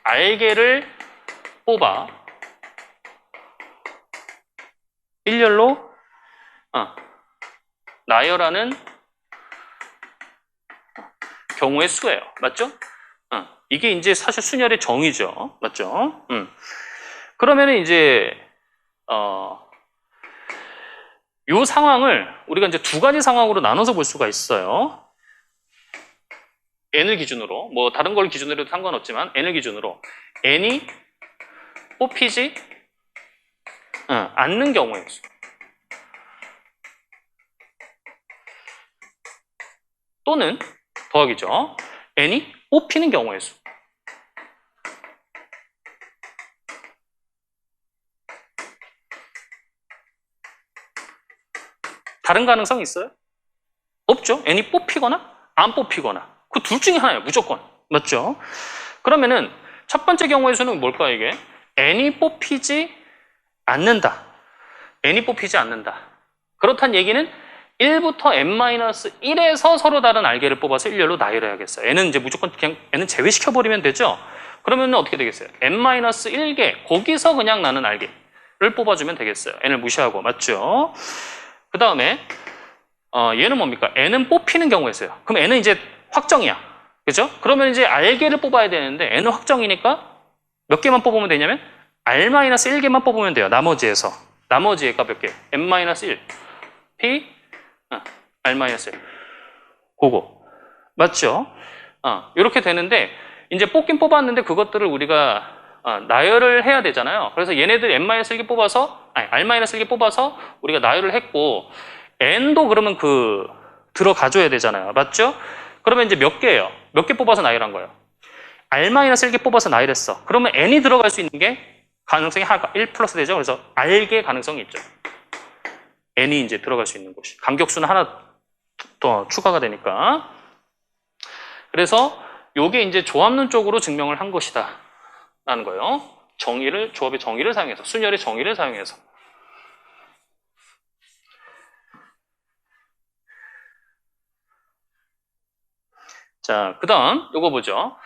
S1: r개를 뽑아 일렬로 나열하는 경우의 수예요. 맞죠? 이게 이제 사실 순열의 정의죠. 맞죠? 그러면은 이제 요 상황을 우리가 이제 두 가지 상황으로 나눠서 볼 수가 있어요. n을 기준으로, 뭐 다른 걸 기준으로 해도 상관없지만 n을 기준으로 n이 뽑히지 않는 경우의 수. 또는 더하기죠. n이 뽑히는 경우의 수. 다른 가능성이 있어요? 없죠. n이 뽑히거나 안 뽑히거나. 그 둘 중에 하나예요. 무조건. 맞죠? 그러면은 첫 번째 경우의 수는 뭘까요, 이게? n이 뽑히지 않는다. n이 뽑히지 않는다. 그렇다는 얘기는 1부터 n-1에서 서로 다른 r개를 뽑아서 일렬로 나열해야겠어요. n은 이제 무조건 그냥 n은 제외시켜버리면 되죠? 그러면 어떻게 되겠어요? n-1개, 거기서 그냥 나는 r개를 뽑아주면 되겠어요. n을 무시하고. 맞죠? 그 다음에 얘는 뭡니까? n은 뽑히는 경우에서요. 그럼 n은 이제 확정이야. 그죠? 그러면 이제 r개를 뽑아야 되는데 n은 확정이니까 몇 개만 뽑으면 되냐면 r-1개만 뽑으면 돼요. 나머지에서. 나머지 애가 몇 개? n-1 p r-1 그거. 맞죠? 이렇게 되는데 이제 뽑긴 뽑았는데 그것들을 우리가 나열을 해야 되잖아요. 그래서 얘네들 n-1개 뽑아서 r-1개 뽑아서 우리가 나열을 했고 n도 그러면 들어가줘야 되잖아요. 맞죠? 그러면 이제 몇 개예요? 몇 개 뽑아서 나열한 거예요? r-1개 뽑아서 나열했어. 그러면 n이 들어갈 수 있는 게 가능성이 1 플러스 되죠. 그래서 r개 가능성이 있죠. n이 이제 들어갈 수 있는 곳이. 간격수는 하나 더 추가가 되니까. 그래서 요게 이제 조합론 쪽으로 증명을 한 것이다 라는 거예요. 조합의 정의를 사용해서, 순열의 정의를 사용해서. 자, 그 다음 요거 보죠.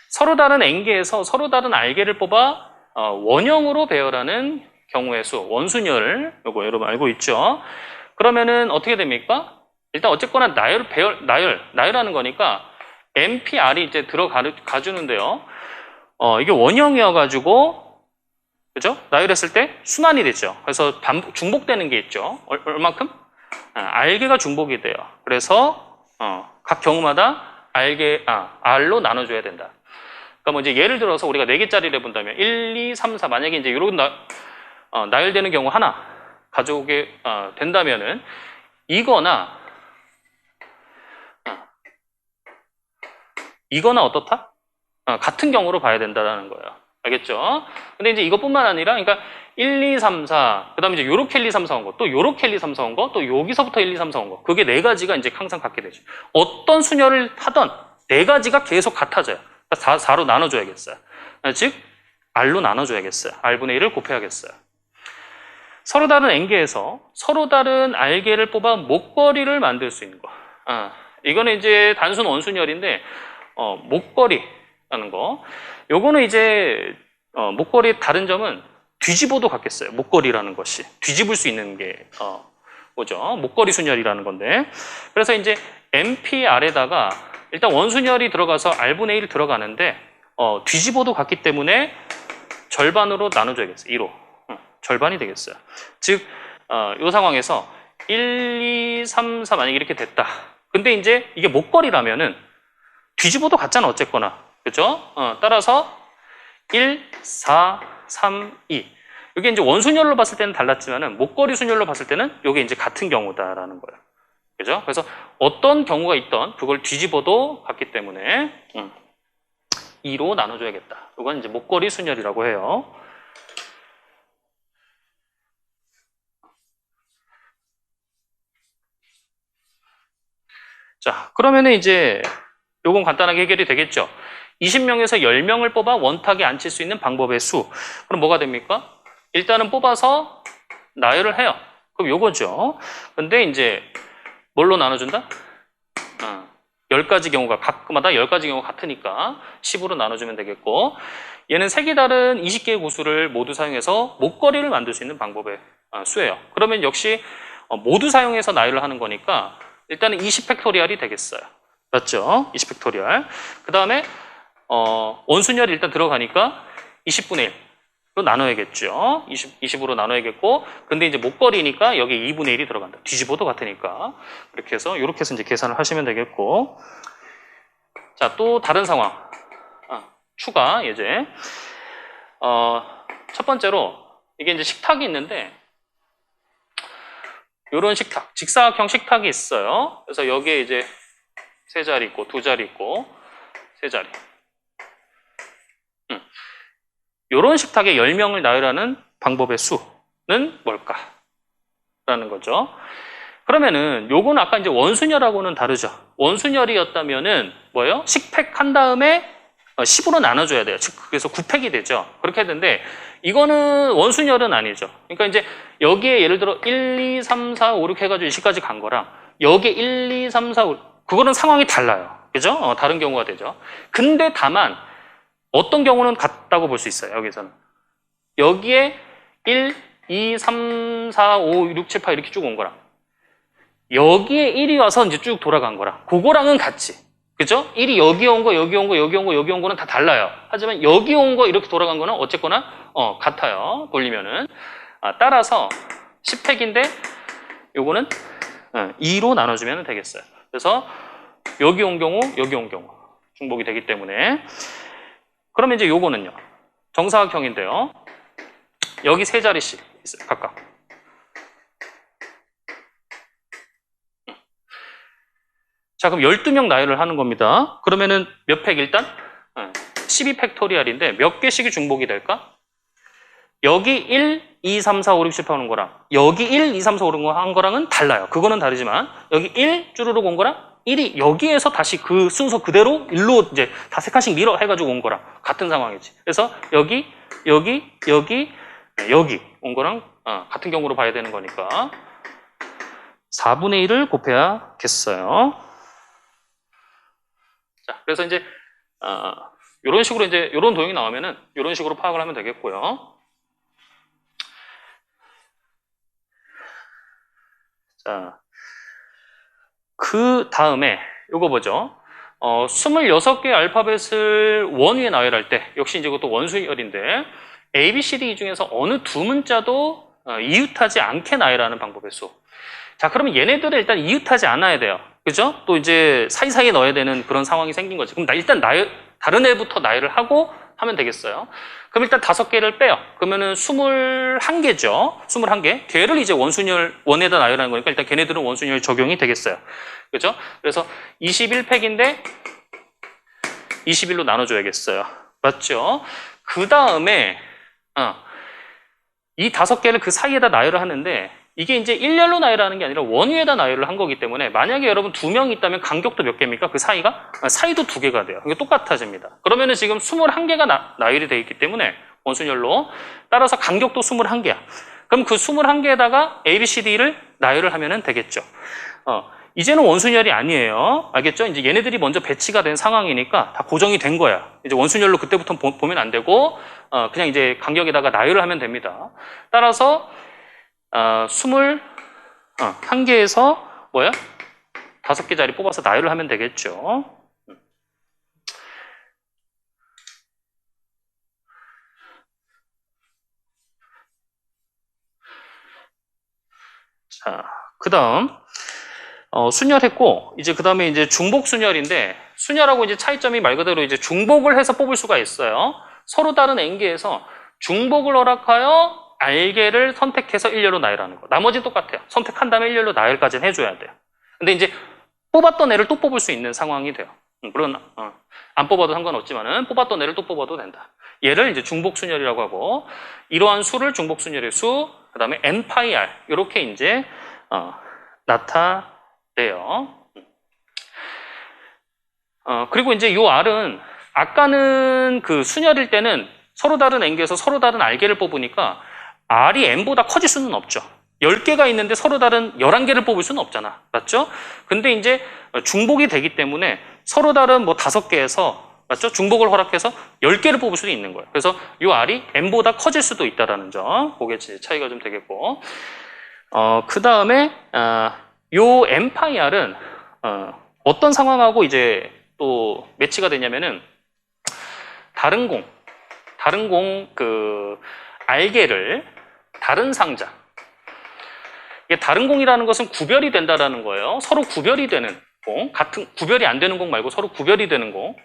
S1: 서로 다른 n개에서 서로 다른 r개를 뽑아 원형으로 배열하는 경우의 수, 원순열, 요거 여러분 알고 있죠? 그러면은 어떻게 됩니까? 일단 어쨌거나 나열하는 거니까 NPR이 이제 들어가주는데요. 이게 원형이어가지고 그죠? 나열했을 때 순환이 되죠. 그래서 중복되는 게 있죠. 얼만큼? R개가 중복이 돼요. 그래서 각 경우마다 R로 나눠줘야 된다. 그러니까 뭐 이제 예를 들어서 우리가 4개짜리를 해본다면 1, 2, 3, 4 만약에 이제 이런 나열되는 경우 하나 가져오게 된다면은 이거나 어떻다? 같은 경우로 봐야 된다는 거예요. 알겠죠? 근데 이제 이것뿐만 아니라, 그러니까 1, 2, 3, 4, 그 다음에 이제 요렇게 1, 2, 3, 4 온 거, 또 요렇게 1, 2, 3, 4 온 거, 또 여기서부터 1, 2, 3, 4 온 거. 그게 4가지가 이제 항상 같게 되죠. 어떤 순열을 하던 4가지가 계속 같아져요. 그러니까 4로 나눠줘야겠어요. 즉, R로 나눠줘야겠어요. R분의 1을 곱해야겠어요. 서로 다른 N개에서 서로 다른 R개를 뽑아 목걸이를 만들 수 있는 거. 이거는 이제 단순 원순열인데, 목걸이라는 거. 요거는 이제, 목걸이의 다른 점은 뒤집어도 같겠어요. 목걸이라는 것이. 뒤집을 수 있는 게, 뭐죠? 목걸이 순열이라는 건데. 그래서 이제 MPR에다가 일단 원순열이 들어가서 R분의 1 들어가는데, 뒤집어도 같기 때문에 절반으로 나눠줘야겠어요. 2로. 절반이 되겠어요. 즉, 이 상황에서 1, 2, 3, 4 만약에 이렇게 됐다. 근데 이제 이게 목걸이라면은 뒤집어도 같잖아, 어쨌거나. 그죠? 따라서 1, 4, 3, 2. 이게 이제 원순열로 봤을 때는 달랐지만은 목걸이 순열로 봤을 때는 이게 이제 같은 경우다라는 거예요. 그죠? 그래서 어떤 경우가 있던 그걸 뒤집어도 같기 때문에 2로 나눠줘야겠다. 이건 이제 목걸이 순열이라고 해요. 자, 그러면은 이제 요건 간단하게 해결이 되겠죠. 20명에서 10명을 뽑아 원탁에 앉힐 수 있는 방법의 수. 그럼 뭐가 됩니까? 일단은 뽑아서 나열을 해요. 그럼 요거죠. 근데 이제 뭘로 나눠준다? 10가지 경우가 각마다 10가지 경우가 같으니까 10으로 나눠주면 되겠고, 얘는 색이 다른 20개의 구수를 모두 사용해서 목걸이를 만들 수 있는 방법의 수예요. 그러면 역시 모두 사용해서 나열을 하는 거니까 일단은 20팩토리얼이 되겠어요. 맞죠? 20팩토리얼. 그 다음에 원순열이 일단 들어가니까 20분의 1로 나눠야겠죠. 20으로 나눠야겠고, 근데 이제 목걸이니까 여기 2분의 1이 들어간다. 뒤집어도 같으니까. 이렇게 해서 이제 계산을 하시면 되겠고. 자, 또 다른 상황. 추가 예제. 첫 번째로 이게 이제 식탁이 있는데, 요런 식탁, 직사각형 식탁이 있어요. 그래서 여기에 이제 3자리 있고 2자리 있고 3자리. 요런 식탁에 10명을 나열하는 방법의 수는 뭘까? 라는 거죠. 그러면은 요거는 아까 이제 원순열하고는 다르죠. 원순열이었다면은 뭐예요? 식팩 한 다음에 10으로 나눠줘야 돼요. 즉 그래서 9팩이 되죠. 그렇게 했는데 이거는 원순열은 아니죠. 그러니까 이제 여기에 예를 들어 1, 2, 3, 4, 5, 6 해가지고 20까지 간 거랑 여기에 1, 2, 3, 4, 5 그거는 상황이 달라요. 그죠? 다른 경우가 되죠. 근데 다만 어떤 경우는 같다고 볼 수 있어요. 여기서는. 여기에 1, 2, 3, 4, 5, 6, 7, 8 이렇게 쭉 온 거랑 여기에 1이 와서 이제 쭉 돌아간 거랑 그거랑은 같지. 그죠? 1이 여기 온 거, 여기 온 거, 여기 온 거, 여기 온 거는 다 달라요. 하지만 여기 온 거 이렇게 돌아간 거는 어쨌거나 같아요. 돌리면은. 따라서 10팩인데 요거는 2로 나눠주면 되겠어요. 그래서 여기 온 경우, 여기 온 경우 중복이 되기 때문에 그러면 이제 요거는요. 정사각형인데요. 여기 3자리씩 있어요. 각각. 자, 그럼 12명 나열을 하는 겁니다. 그러면은 몇 팩 일단? 12팩토리얼인데 몇 개씩이 중복이 될까? 여기 1, 2, 3, 4, 5, 6, 7, 8 오는 거랑 여기 1, 2, 3, 4, 5, 6 한 거랑은 달라요. 그거는 다르지만 여기 1 쭈루룩 온 거랑 1이 여기에서 다시 그 순서 그대로 1로 이제 다 3칸씩 밀어 해가지고 온 거랑 같은 상황이지. 그래서 여기, 여기, 여기, 여기 온 거랑 같은 경우로 봐야 되는 거니까 4분의 1을 곱해야겠어요. 자, 그래서 이제 이런 식으로 이제 이런 도형이 나오면은 이런 식으로 파악을 하면 되겠고요. 자, 그 다음에 요거 보죠. 26개의 알파벳을 원 위에 나열할 때 역시 이제 그것도 원순열인데 A, B, C, D 중에서 어느 두 문자도 이웃하지 않게 나열하는 방법의 수. 자, 그러면 얘네들은 일단 이웃하지 않아야 돼요. 그죠? 또 이제 사이사이에 넣어야 되는 그런 상황이 생긴 거지. 그럼 일단 다른 애부터 나열을 하고 하면 되겠어요. 그럼 일단 5개를 빼요. 그러면은 21개죠. 21개. 걔를 이제 원에다 나열하는 거니까 일단 걔네들은 원순열 적용이 되겠어요. 그죠? 그래서 21팩인데 21로 나눠줘야겠어요. 맞죠? 그 다음에, 이 5개를 그 사이에다 나열을 하는데 이게 이제 일렬로 나열하는 게 아니라 원위에다 나열을 한 거기 때문에 만약에 여러분 2명이 있다면 간격도 몇 개입니까? 그 사이가? 사이도 2개가 돼요. 이게 똑같아집니다. 그러면은 지금 21개가 나열이 되어 있기 때문에 원순열로 따라서 간격도 21개야. 그럼 그 21개에다가 A, B, C, D를 나열을 하면 되겠죠. 이제는 원순열이 아니에요. 알겠죠? 이제 얘네들이 먼저 배치가 된 상황이니까 다 고정이 된 거야. 이제 원순열로 그때부터 보면 안 되고 그냥 이제 간격에다가 나열을 하면 됩니다. 따라서 21개에서 뭐야? 5개 자리 뽑아서 나열을 하면 되겠죠. 자, 그 다음 순열했고 이제 그 다음에 이제 중복 순열인데 순열하고 이제 차이점이 말 그대로 이제 중복을 해서 뽑을 수가 있어요. 서로 다른 n개에서 중복을 허락하여 알개를 선택해서 일렬로 나열하는 거. 나머지는 똑같아요. 선택한 다음에 일렬로 나열까지는 해줘야 돼요. 근데 이제 뽑았던 애를 또 뽑을 수 있는 상황이 돼요. 물론 안 뽑아도 상관없지만은 뽑았던 애를 또 뽑아도 된다. 얘를 이제 중복순열이라고 하고 이러한 수를 중복순열의 수, 그 다음에 nπr 이렇게 이제 나타내요. 그리고 이제 요 r은 아까는 그 순열일 때는 서로 다른 n개에서 서로 다른 알개를 뽑으니까 r이 n보다 커질 수는 없죠. 10개가 있는데 서로 다른 11개를 뽑을 수는 없잖아. 맞죠? 근데 이제 중복이 되기 때문에 서로 다른 뭐 5개에서 맞죠? 중복을 허락해서 10개를 뽑을 수도 있는 거예요. 그래서 이 r이 n보다 커질 수도 있다라는 점. 그게 차이가 좀 되겠고. 그 다음에 요 nπr은 어떤 상황하고 이제 또 매치가 되냐면은 다른 공 그 알개를 다른 상자. 이게 다른 공이라는 것은 구별이 된다라는 거예요. 서로 구별이 되는 공, 구별이 안 되는 공 말고 서로 구별이 되는 공.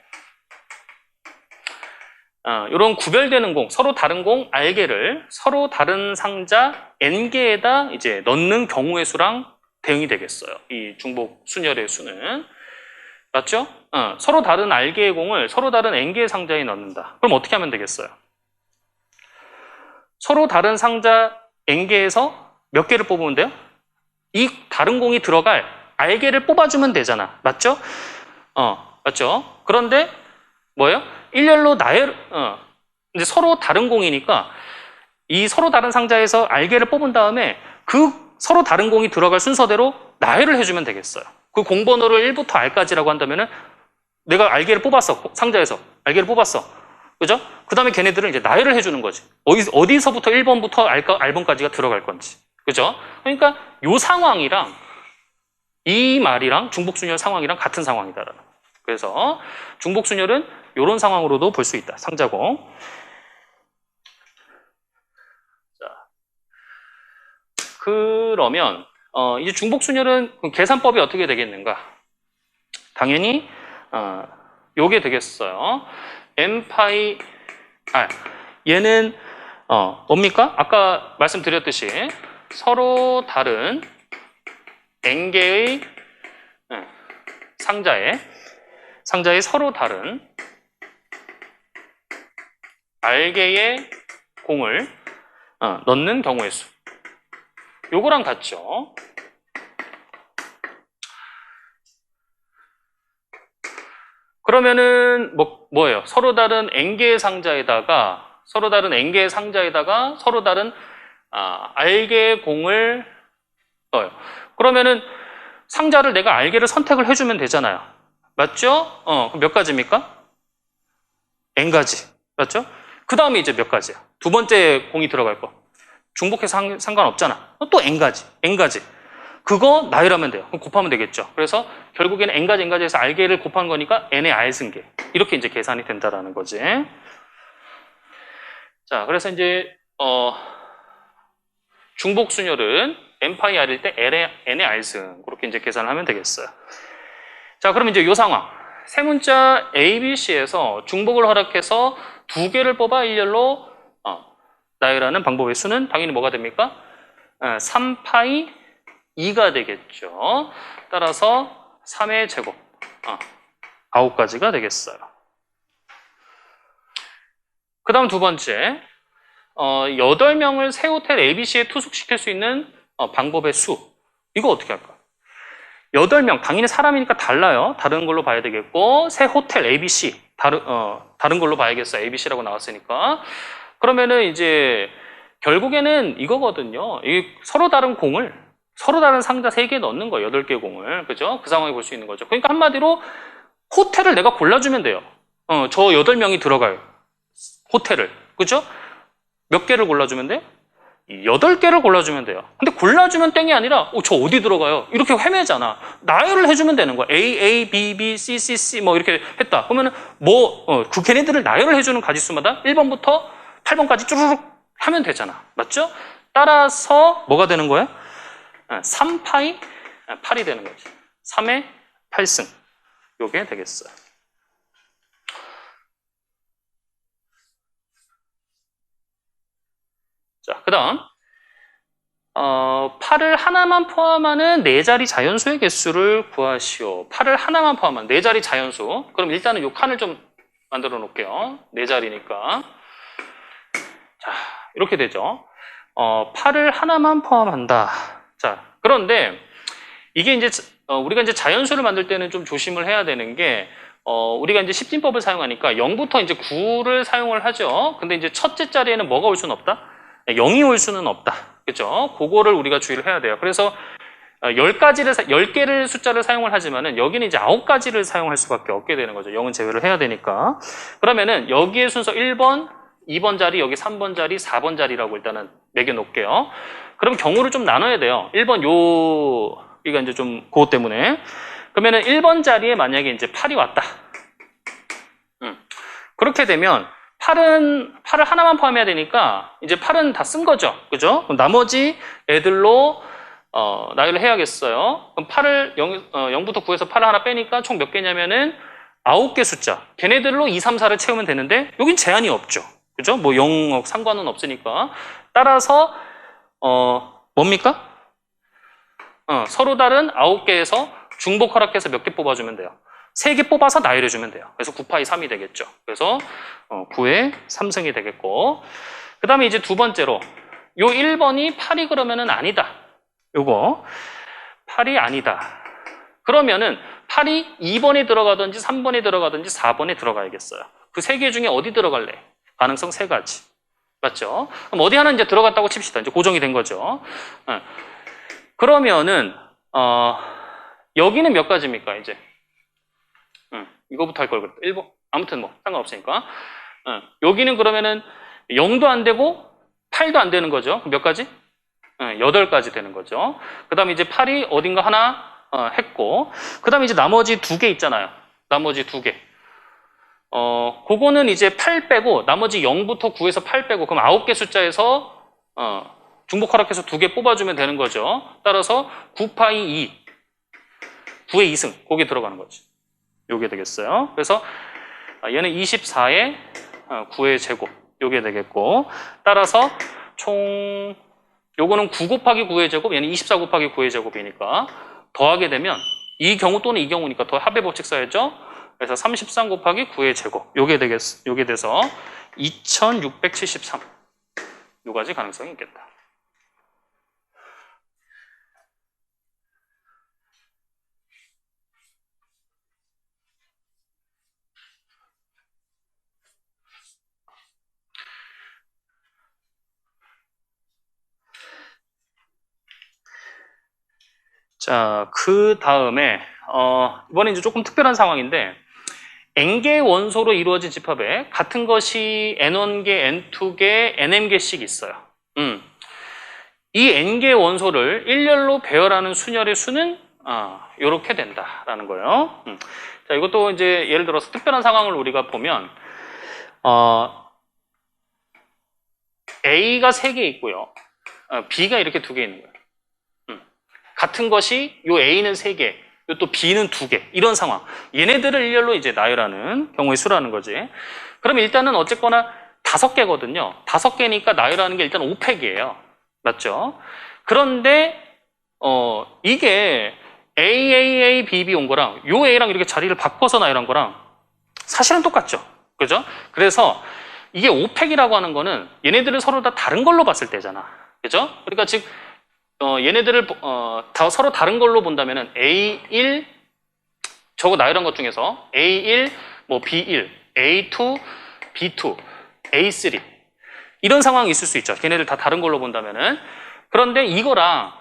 S1: 이런 구별되는 공, 서로 다른 공 알개를 서로 다른 상자 n개에다 이제 넣는 경우의 수랑 대응이 되겠어요. 이 중복 순열의 수는. 맞죠? 서로 다른 알개의 공을 서로 다른 n개의 상자에 넣는다. 그럼 어떻게 하면 되겠어요? 서로 다른 상자 n개에서 몇 개를 뽑으면 돼요? 이 다른 공이 들어갈 알개를 뽑아주면 되잖아. 맞죠? 맞죠? 그런데 뭐예요? 일렬로 이제 서로 다른 공이니까 이 서로 다른 상자에서 알개를 뽑은 다음에 그 서로 다른 공이 들어갈 순서대로 나열을 해주면 되겠어요. 그 공번호를 1부터 R까지라고 한다면은 내가 알개를 뽑았어. 상자에서 알개를 뽑았어. 그죠? 그 다음에 걔네들은 이제 나열을 해주는 거지. 어디서부터 1번부터 R번까지가 들어갈 건지. 그죠? 그러니까 요 상황이랑 이 말이랑 중복순열 상황이랑 같은 상황이다라는 거예요. 그래서 중복순열은 이런 상황으로도 볼 수 있다. 상자공. 자, 그러면 이제 중복순열은 계산법이 어떻게 되겠는가? 당연히 요게 되겠어요. n파이 얘는 뭡니까? 아까 말씀드렸듯이 서로 다른 n개의 상자에 서로 다른 R개의 공을 넣는 경우의 수. 요거랑 같죠. 그러면은 뭐예요? 서로 다른 n개의 상자에다가 서로 다른 R개의 공을 넣어요. 그러면은 상자를 내가 R개를 선택을 해주면 되잖아요. 맞죠? 그럼 몇 가지입니까? n가지. 맞죠? 그 다음에 이제 몇 가지야? 두 번째 공이 들어갈 거. 중복해서 상관없잖아. 또 n가지. 그거 나열하면 돼요. 그럼 곱하면 되겠죠. 그래서 결국에는 n가지 n가지에서 r개를 곱한 거니까 n의 r승계. 이렇게 이제 계산이 된다라는 거지. 자, 그래서 이제 중복순열은 n파이 r일 때 n의 r승. 그렇게 이제 계산을 하면 되겠어요. 자, 그럼 이제 이 상황. 세 문자 A, B, C에서 중복을 허락해서 두 개를 뽑아 일렬로 나열하는 방법의 수는 당연히 뭐가 됩니까? 3파이 2가 되겠죠. 따라서 3의 제곱 9가지가 되겠어요. 그 다음 두 번째 8명을 새 호텔 ABC에 투숙시킬 수 있는 방법의 수. 이거 어떻게 할까? 8명, 당연히 사람이니까 달라요. 다른 걸로 봐야 되겠고, 새 호텔 ABC, 다른 걸로 봐야겠어요. ABC라고 나왔으니까. 그러면은 이제, 결국에는 이거거든요. 서로 다른 공을, 서로 다른 상자 3개 넣는 거예요. 8개 공을. 그죠? 그 상황에 볼 수 있는 거죠. 그러니까 한마디로, 호텔을 내가 골라주면 돼요. 저 8명이 들어가요. 호텔을. 그죠? 몇 개를 골라주면 돼요? 8개를 골라주면 돼요. 근데 골라주면 땡이 아니라 저 어디 들어가요? 이렇게 헤매잖아. 나열을 해주면 되는 거야. A, B, B, C, C, C 뭐 이렇게 했다. 그러면은 그 걔네들을 나열을 해주는 가지수마다 1번부터 8번까지 쭈르륵 하면 되잖아. 맞죠? 따라서 뭐가 되는 거야? 3파이 8이 되는 거지. 3의 8승. 요게 되겠어요. 자, 그 다음 8을 하나만 포함하는 4자리 자연수의 개수를 구하시오. 8을 하나만 포함한 4자리 자연수. 그럼 일단은 요 칸을 좀 만들어 놓을게요. 4자리니까. 자, 이렇게 되죠. 8을 하나만 포함한다. 자, 그런데 이게 이제 우리가 이제 자연수를 만들 때는 좀 조심을 해야 되는 게 우리가 이제 십진법을 사용하니까 0부터 이제 9를 사용을 하죠. 근데 이제 첫째 자리에는 뭐가 올 수는 없다? 0이 올 수는 없다. 그죠? 그거를 우리가 주의를 해야 돼요. 그래서 10개를 숫자를 사용을 하지만은 여기는 이제 9가지를 사용할 수밖에 없게 되는 거죠. 0은 제외를 해야 되니까. 그러면은 여기에 순서 1번, 2번 자리, 여기 3번 자리, 4번 자리라고 일단은 매겨 놓을게요. 그럼 경우를 좀 나눠야 돼요. 1번 여기가 이제 좀 그것 때문에. 그러면은 1번 자리에 만약에 이제 8이 왔다. 그렇게 되면 8을 하나만 포함해야 되니까 이제 8은 다 쓴 거죠. 그죠? 그럼 나머지 애들로 나열을 해야겠어요. 그럼 8을 0부터 9에서 8을 하나 빼니까 총 몇 개냐면은 9개 숫자. 걔네들로 2, 3, 4를 채우면 되는데 여긴 제한이 없죠. 그죠? 뭐 0 상관은 없으니까. 따라서 뭡니까? 서로 다른 9개에서 중복 허락해서 몇 개 뽑아주면 돼요. 3개 뽑아서 나열해주면 돼요. 그래서 9파이 3이 되겠죠. 그래서 9의 3승이 되겠고, 그 다음에 이제 두 번째로 요 1번이 8이 그러면은 아니다. 요거 8이 아니다. 그러면은 8이 2번에 들어가든지 3번에 들어가든지 4번에 들어가야겠어요. 그 3개 중에 어디 들어갈래? 가능성 3가지. 맞죠? 그럼 어디 하나 이제 들어갔다고 칩시다. 이제 고정이 된 거죠. 그러면은 여기는 몇 가지입니까? 이제 이거부터 할 걸 그랬다. 1번. 아무튼 뭐 상관없으니까. 여기는 그러면은 0도 안 되고 8도 안 되는 거죠. 몇 가지? 8가지 되는 거죠. 그 다음에 이제 8이 어딘가 하나 했고, 그 다음에 이제 나머지 2개 있잖아요. 나머지 2개. 그거는 이제 8 빼고, 나머지 0부터 9에서 8 빼고, 그럼 9개 숫자에서 중복 허락해서 2개 뽑아주면 되는 거죠. 따라서 9파이 2, 9의 2승, 거기에 들어가는 거지. 요게 되겠어요. 그래서 얘는 24의 9의 제곱, 요게 되겠고, 따라서 총 요거는 9 곱하기 9의 제곱, 얘는 24 곱하기 9의 제곱이니까 더하게 되면 이 경우 또는 이 경우니까 더 합의 법칙 써야죠. 그래서 33 곱하기 9의 제곱, 요게 돼서 2673. 요 가지 가능성이 있겠다. 자, 그 다음에 이번에 이제 조금 특별한 상황인데, n개의 원소로 이루어진 집합에 같은 것이 n1개, n2개, nm개씩 있어요. 이 n개의 원소를 일렬로 배열하는 순열의 수는 이렇게 된다라는 거예요. 자, 이것도 이제 예를 들어서 특별한 상황을 우리가 보면 A가 3개 있고요. B가 이렇게 2개 있는 거예요. 같은 것이 요 A는 3개, 요 또 B는 2개 이런 상황. 얘네들을 일렬로 이제 나열하는 경우의 수라는 거지. 그럼 일단은 어쨌거나 5개거든요. 5개니까 나열하는 게 일단 5팩이에요. 맞죠? 그런데 이게 A, B 온 거랑 요 A랑 이렇게 자리를 바꿔서 나열한 거랑 사실은 똑같죠. 그죠? 그래서 이게 5팩이라고 하는 거는 얘네들을 서로 다 다른 걸로 봤을 때잖아. 그죠? 그러니까 즉 얘네들을 다 서로 다른 걸로 본다면은 A1 저거 나열한 것 중에서 A1, 뭐 B1, A2, B2, A3 이런 상황이 있을 수 있죠. 걔네들 다 다른 걸로 본다면은. 그런데 이거랑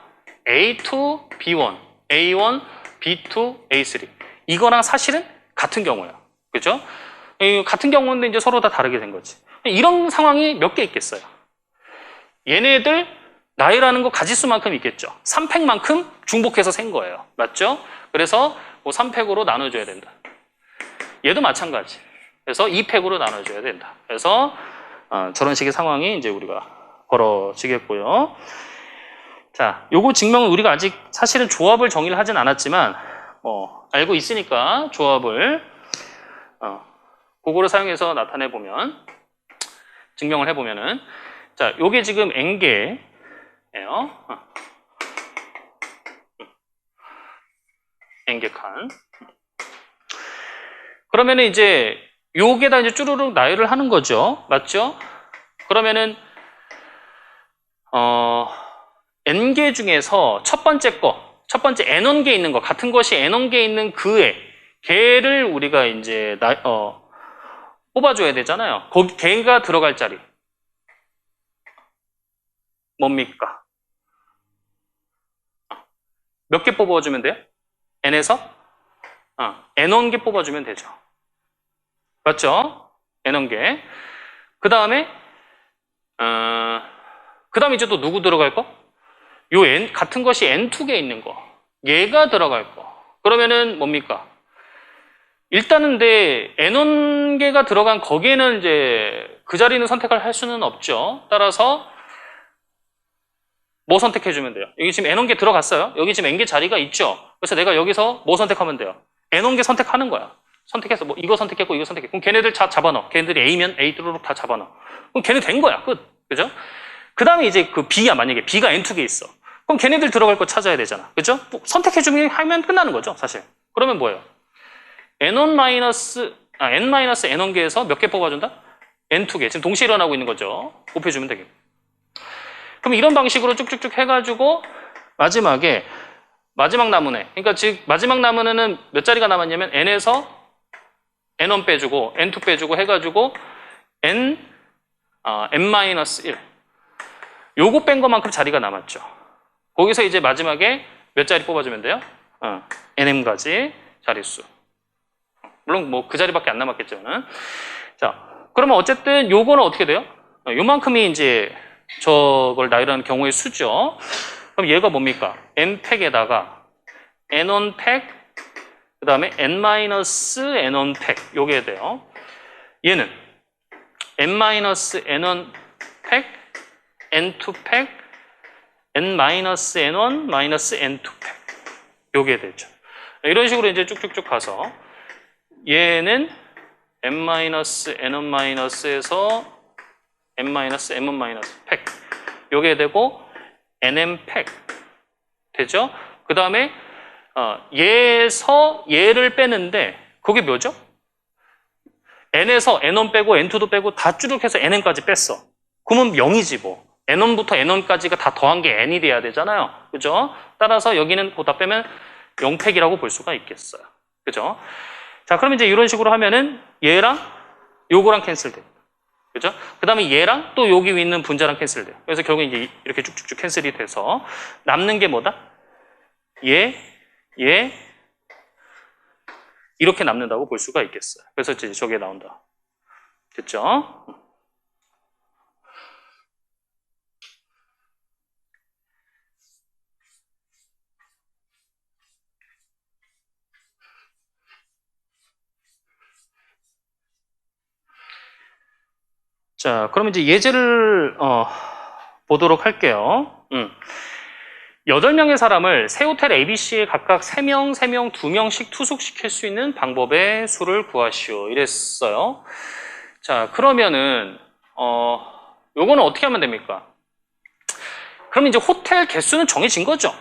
S1: A2, B1, A1, B2, A3 이거랑 사실은 같은 경우예요. 그죠? 같은 경우인데 이제 서로 다 다르게 된 거지. 이런 상황이 몇 개 있겠어요. 얘네들 나열하는 거 가지수만큼 있겠죠. 3팩만큼 중복해서 센 거예요. 맞죠? 그래서 뭐 3팩으로 나눠줘야 된다. 얘도 마찬가지. 그래서 2팩으로 나눠줘야 된다. 그래서 저런 식의 상황이 이제 우리가 벌어지겠고요. 자, 요거 증명은 우리가 아직 사실은 조합을 정의를 하진 않았지만 알고 있으니까 조합을 그거를 사용해서 나타내 보면 증명을 해 보면은 자, 요게 지금 n개예요. n개 칸. 그러면은 이제 요게다 이제 쭈루룩 나열을 하는 거죠. 맞죠? 그러면은 n개 중에서 첫 번째 n1개 있는 거, 같은 것이 n1개 있는 걔를 우리가 이제 뽑아줘야 되잖아요. 거기 걔가 들어갈 자리 뭡니까? 몇 개 뽑아주면 돼요? n에서 n1개 뽑아주면 되죠. 맞죠? n1개. 그 다음에 이제 또 누구 들어갈 거? 요 n 같은 것이 n2개 있는 거, 얘가 들어갈 거. 그러면은 뭡니까? 일단은 근데 n1개가 들어간 거기에는 이제 그 자리는 선택을 할 수는 없죠. 따라서 뭐 선택해주면 돼요? 여기 지금 n1개 들어갔어요. 여기 지금 n개 자리가 있죠. 그래서 내가 여기서 뭐 선택하면 돼요? n1개 선택하는 거야. 선택해서 뭐 이거 선택했고 이거 선택했고 그럼 걔네들 다 잡아넣어. 걔네들이 A면 A뚜루룩 다 잡아넣어. 그럼 걔네 된 거야. 끝. 그죠? 그 다음에 이제 그 B야. 만약에 B가 N2개 있어. 그럼 걔네들 들어갈 거 찾아야 되잖아. 그죠? 뭐 선택해주면 하면 끝나는 거죠. 사실. 그러면 뭐예요? N-N-1개에서 몇 개 뽑아준다? N2개. 지금 동시에 일어나고 있는 거죠. 곱해주면 되겠고. 그럼 이런 방식으로 쭉쭉쭉 해가지고 마지막 남은 애. 그러니까 즉 마지막 남은 애는 몇 자리가 남았냐면 N에서 N1 빼주고 N2 빼주고 해가지고 N-1 요거 뺀 것만큼 자리가 남았죠. 거기서 이제 마지막에 몇 자리 뽑아주면 돼요? NM까지 자릿수. 물론 뭐 그 자리밖에 안 남았겠지만. 자, 그러면 어쨌든 요거는 어떻게 돼요? 요만큼이 이제 저걸 나열하는 경우의 수죠. 그럼 얘가 뭡니까? N팩에다가 N1 팩, 그 다음에 N-N1 팩, 요게 돼요. 얘는 N-N1 팩, N2 팩, N-N1 N2 팩, 요게 되죠. 이런 식으로 이제 쭉쭉쭉 가서 얘는 N-N1-에서 N-M-1 팩, 요게 되고 NM 팩 되죠? 그 다음에 얘에서 얘를 빼는데 그게 뭐죠? N에서 N1 빼고 N2도 빼고 다 쭈룩해서 NM까지 뺐어. 그러면 0이지 뭐. N1부터 N1까지가 다 더한 게 N이 돼야 되잖아요. 그죠? 따라서 여기는 그거 다 빼면 0팩이라고 볼 수가 있겠어요. 그죠? 자, 그럼 이제 이런 식으로 하면은 얘랑 요거랑 캔슬돼요. 그죠? 그 다음에 얘랑 또 여기 있는 분자랑 캔슬돼요. 그래서 결국 이제 이렇게 쭉쭉쭉 캔슬이 돼서 남는 게 뭐다? 얘, 이렇게 남는다고 볼 수가 있겠어요. 그래서 이제 저게 나온다. 됐죠? 자, 그러면 이제 예제를 보도록 할게요. 8명의 사람을 새 호텔 ABC에 각각 3명, 3명, 2명씩 투숙시킬 수 있는 방법의 수를 구하시오. 이랬어요. 자, 그러면은 요거는 어떻게 하면 됩니까? 그럼 이제 호텔 개수는 정해진 거죠.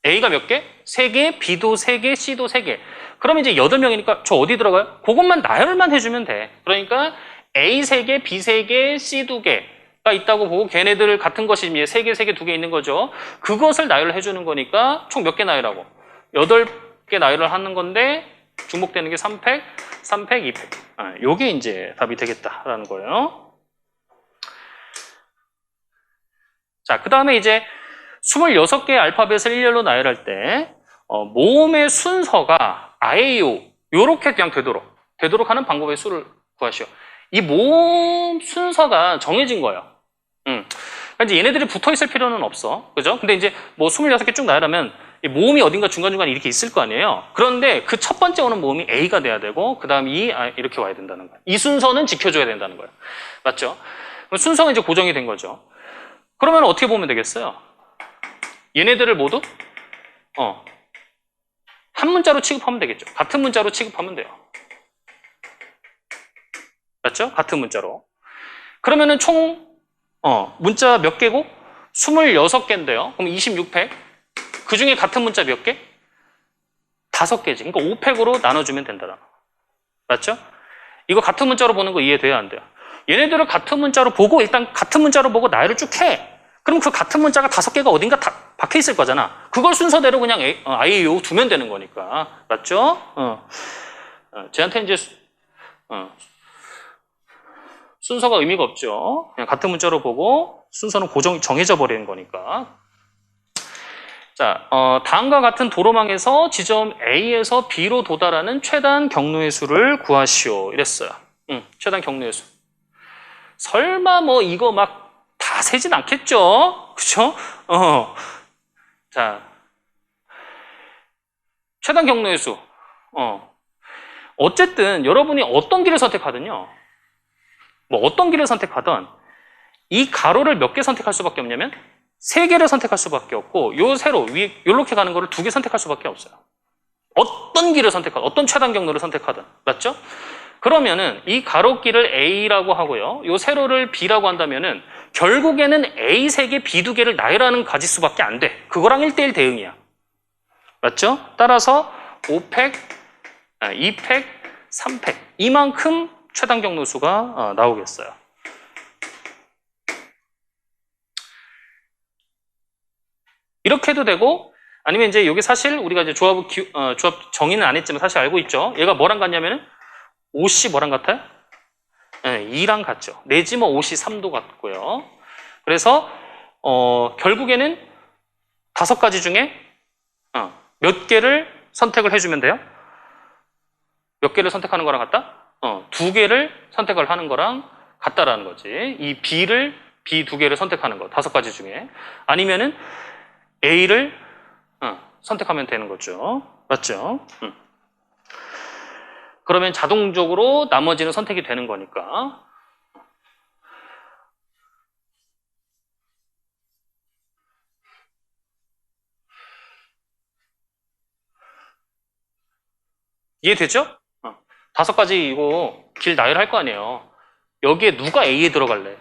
S1: A가 몇 개? 3개, B도 3개, C도 3개. 그럼 이제 8명이니까 저 어디 들어가요? 그것만 나열만 해주면 돼. 그러니까 A 3개, B 3개, C 2개가 있다고 보고 걔네들 같은 것이 3개, 3개, 2개 있는 거죠. 그것을 나열을 해주는 거니까 총 몇 개 나열하고? 8개 나열을 하는 건데 중복되는 게 3팩, 3팩, 2팩. 요게 이제 답이 되겠다라는 거예요. 자, 그 다음에 이제 26개의 알파벳을 일렬로 나열할 때 모음의 순서가 아에요 요렇게 그냥 되도록 하는 방법의 수를 구하시오. 이 모음 순서가 정해진 거예요. 그러니까 이제 얘네들이 붙어 있을 필요는 없어. 그죠? 근데 이제 뭐 26개 쭉 나열하면 이 모음이 어딘가 중간중간에 이렇게 있을 거 아니에요. 그런데 그 첫 번째 오는 모음이 A가 돼야 되고 그 다음 E 이렇게 와야 된다는 거예요. 이 순서는 지켜줘야 된다는 거예요. 맞죠? 그럼 순서가 이제 고정이 된 거죠. 그러면 어떻게 보면 되겠어요? 얘네들을 모두 한 문자로 취급하면 되겠죠. 같은 문자로 취급하면 돼요. 맞죠? 같은 문자로. 그러면은 총 문자 몇 개고? 26개인데요. 그럼 26팩. 그 중에 같은 문자 몇 개? 5개지. 그러니까 5팩으로 나눠주면 된다. 맞죠? 이거 같은 문자로 보는 거 이해돼야 안 돼요? 얘네들을 같은 문자로 보고 일단 같은 문자로 보고 나열을 쭉 해. 그럼 그 같은 문자가 5개가 어딘가 다 박혀 있을 거잖아. 그걸 순서대로 그냥 아이요 두면 되는 거니까. 맞죠? 쟤한테 이제 순서가 의미가 없죠. 그냥 같은 문자로 보고 순서는 정해져 버리는 거니까. 자, 다음과 같은 도로망에서 지점 A에서 B로 도달하는 최단 경로의 수를 구하시오. 이랬어요. 최단 경로의 수. 설마 뭐 이거 막 다 세진 않겠죠? 그쵸? 자, 최단 경로의 수. 어쨌든 여러분이 어떤 길을 선택하든요. 뭐 어떤 길을 선택하든 이 가로를 몇 개 선택할 수밖에 없냐면 3개를 선택할 수밖에 없고 요 세로 위에 이렇게 가는 거를 2개 선택할 수밖에 없어요. 어떤 길을 선택하든 어떤 최단 경로를 선택하든. 맞죠? 그러면은 이 가로길을 A라고 하고요. 요 세로를 B라고 한다면은 결국에는 A 3개, B 2개를 나열하는 가지수밖에 안 돼. 그거랑 1대1 대응이야. 맞죠? 따라서 5팩, 2팩, 3팩 이만큼 최단 경로수가 나오겠어요. 이렇게 해도 되고 아니면 이제 여기 사실 우리가 이제 조합 정의는 안 했지만 사실 알고 있죠. 얘가 뭐랑 같냐면은 옷이 뭐랑 같아요? 2랑 같죠. 내지 뭐 옷이 3도 같고요. 그래서 결국에는 5가지 중에 몇 개를 선택을 해주면 돼요? 몇 개를 선택하는 거랑 같다? 2개를 선택을 하는 거랑 같다라는 거지. 이 B 2개를 선택하는 거 5가지 중에 아니면은 A를 선택하면 되는 거죠. 맞죠? 그러면 자동적으로 나머지는 선택이 되는 거니까. 이해되죠? 5가지 이거 길 나열할 거 아니에요. 여기에 누가 A에 들어갈래?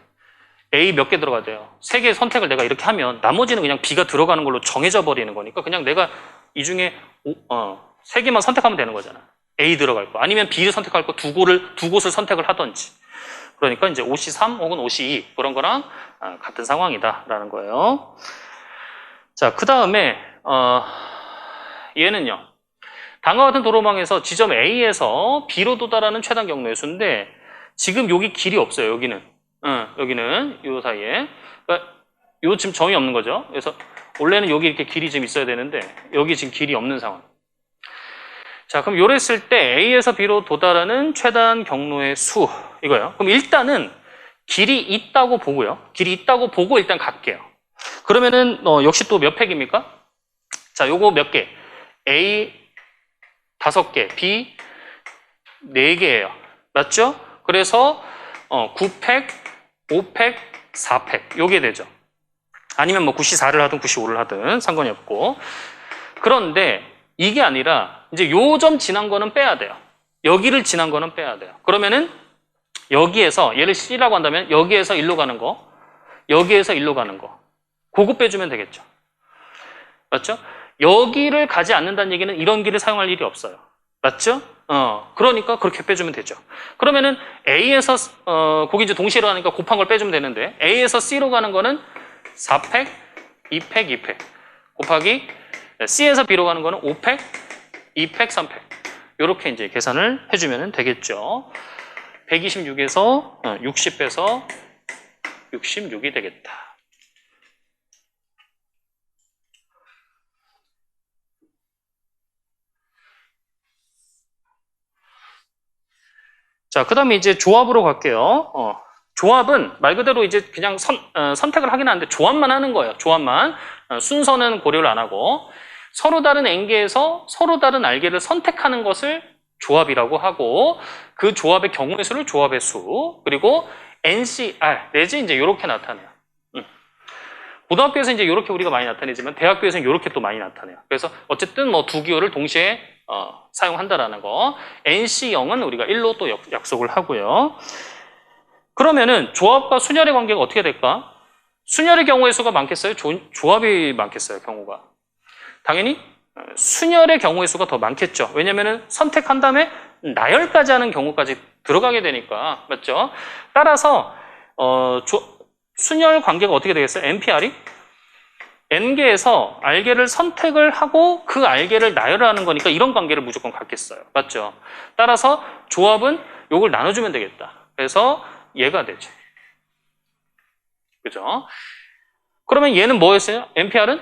S1: A 몇 개 들어가야 돼요? 3개 선택을 내가 이렇게 하면 나머지는 그냥 B가 들어가는 걸로 정해져 버리는 거니까 그냥 내가 이 중에 3개만 선택하면 되는 거잖아. A 들어갈 거. 아니면 B를 선택할 거 두 곳을 선택을 하든지. 그러니까 이제 옷이 3 혹은 옷이 2 그런 거랑 같은 상황이다라는 거예요. 자, 그 다음에 얘는요. 다음과 같은 도로망에서 지점 A에서 B로 도달하는 최단 경로의 수인데 지금 여기 길이 없어요. 여기는 요 사이에. 그러니까 요 지금 점이 없는 거죠. 그래서 원래는 여기 이렇게 길이 좀 있어야 되는데 여기 지금 길이 없는 상황. 자, 그럼 요랬을 때 A에서 B로 도달하는 최단 경로의 수 이거예요. 그럼 일단은 길이 있다고 보고요. 길이 있다고 보고 일단 갈게요. 그러면은 역시 또 몇 팩입니까? 자, 요거 몇 개? A 5개, B 4개예요. 맞죠? 그래서 9팩, 5팩, 4팩 요게 되죠. 아니면 뭐 94를 하든 95를 하든 상관이 없고. 그런데 이게 아니라 이제 요 점 지난 거는 빼야 돼요. 여기를 지난 거는 빼야 돼요. 그러면은 여기에서 얘를 C라고 한다면 여기에서 1로 가는 거, 여기에서 1로 가는 거 그거 빼주면 되겠죠. 맞죠? 여기를 가지 않는다는 얘기는 이런 길을 사용할 일이 없어요. 맞죠? 그러니까 그렇게 빼주면 되죠. 그러면은 A에서 거기 이제 동시에 가니까 곱한 걸 빼주면 되는데 A에서 C로 가는 거는 4팩, 2팩, 2팩 곱하기 C에서 B로 가는 거는 5팩, 2팩, 3팩 이렇게 이제 계산을 해주면 되겠죠. 126에서 60 빼서 66이 되겠다. 자, 그 다음에 이제 조합으로 갈게요. 조합은 말 그대로 이제 그냥 선택을 하긴 하는데 조합만 하는 거예요. 조합만. 순서는 고려를 안 하고 서로 다른 N개에서 서로 다른 R개를 선택하는 것을 조합이라고 하고 그 조합의 경우의 수를 조합의 수 그리고 NCR 내지 이제 이렇게 나타내요. 고등학교에서 이제 이렇게 우리가 많이 나타내지만 대학교에서는 이렇게 또 많이 나타내요. 그래서 어쨌든 뭐 두 기호를 동시에 사용한다라는 거. NC0은 우리가 1로 또 약속을 하고요. 그러면은 조합과 순열의 관계가 어떻게 될까? 순열의 경우의 수가 많겠어요? 조합이 많겠어요? 경우가? 당연히 순열의 경우의 수가 더 많겠죠. 왜냐면은 선택한 다음에 나열까지 하는 경우까지 들어가게 되니까. 맞죠? 따라서 순열 관계가 어떻게 되겠어요? NPR이 N개에서 R개를 선택을 하고 그 R개를 나열하는 거니까 이런 관계를 무조건 갖겠어요. 맞죠? 따라서 조합은 요걸 나눠주면 되겠다. 그래서 얘가 되죠. 그죠? 그러면 얘는 뭐였어요? NPR은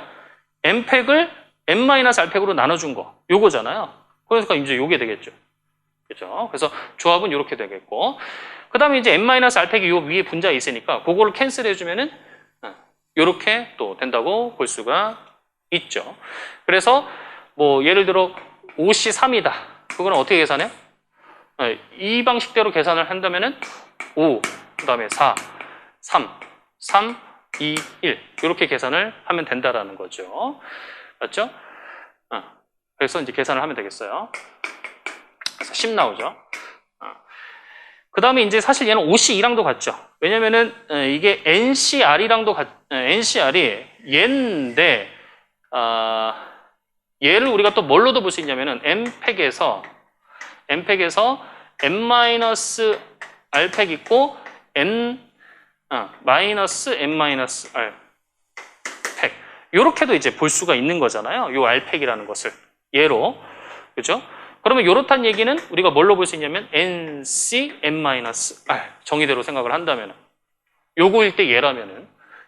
S1: N팩을 N-R팩으로 나눠준 거. 요거잖아요. 그러니까 이제 요게 되겠죠. 그죠? 그래서 조합은 이렇게 되겠고. 그 다음에 이제 N-R팩이 요 위에 분자에 있으니까 그거를 캔슬해주면은 이렇게 또 된다고 볼 수가 있죠. 그래서 뭐 예를 들어 5C 3이다. 그거는 어떻게 계산해요? 이 방식대로 계산을 한다면은 5, 그 다음에 4, 3, 3, 2, 1 이렇게 계산을 하면 된다라는 거죠. 맞죠? 그래서 이제 계산을 하면 되겠어요. 그래서 10 나오죠. 그 다음에 이제 사실 얘는 OC2랑도 같죠. 왜냐면은 이게 NCR이랑도 NCR이 얘인데 얘를 우리가 또 뭘로도 볼 수 있냐면은 N팩에서 N-R팩 있고 N-N-R 팩 이렇게도 이제 볼 수가 있는 거잖아요. 요 R팩이라는 것을 얘로. 그죠? 그러면 요렇단 얘기는 우리가 뭘로 볼 수 있냐면 NC, N-R 정의대로 생각을 한다면 요거일 때 얘라면은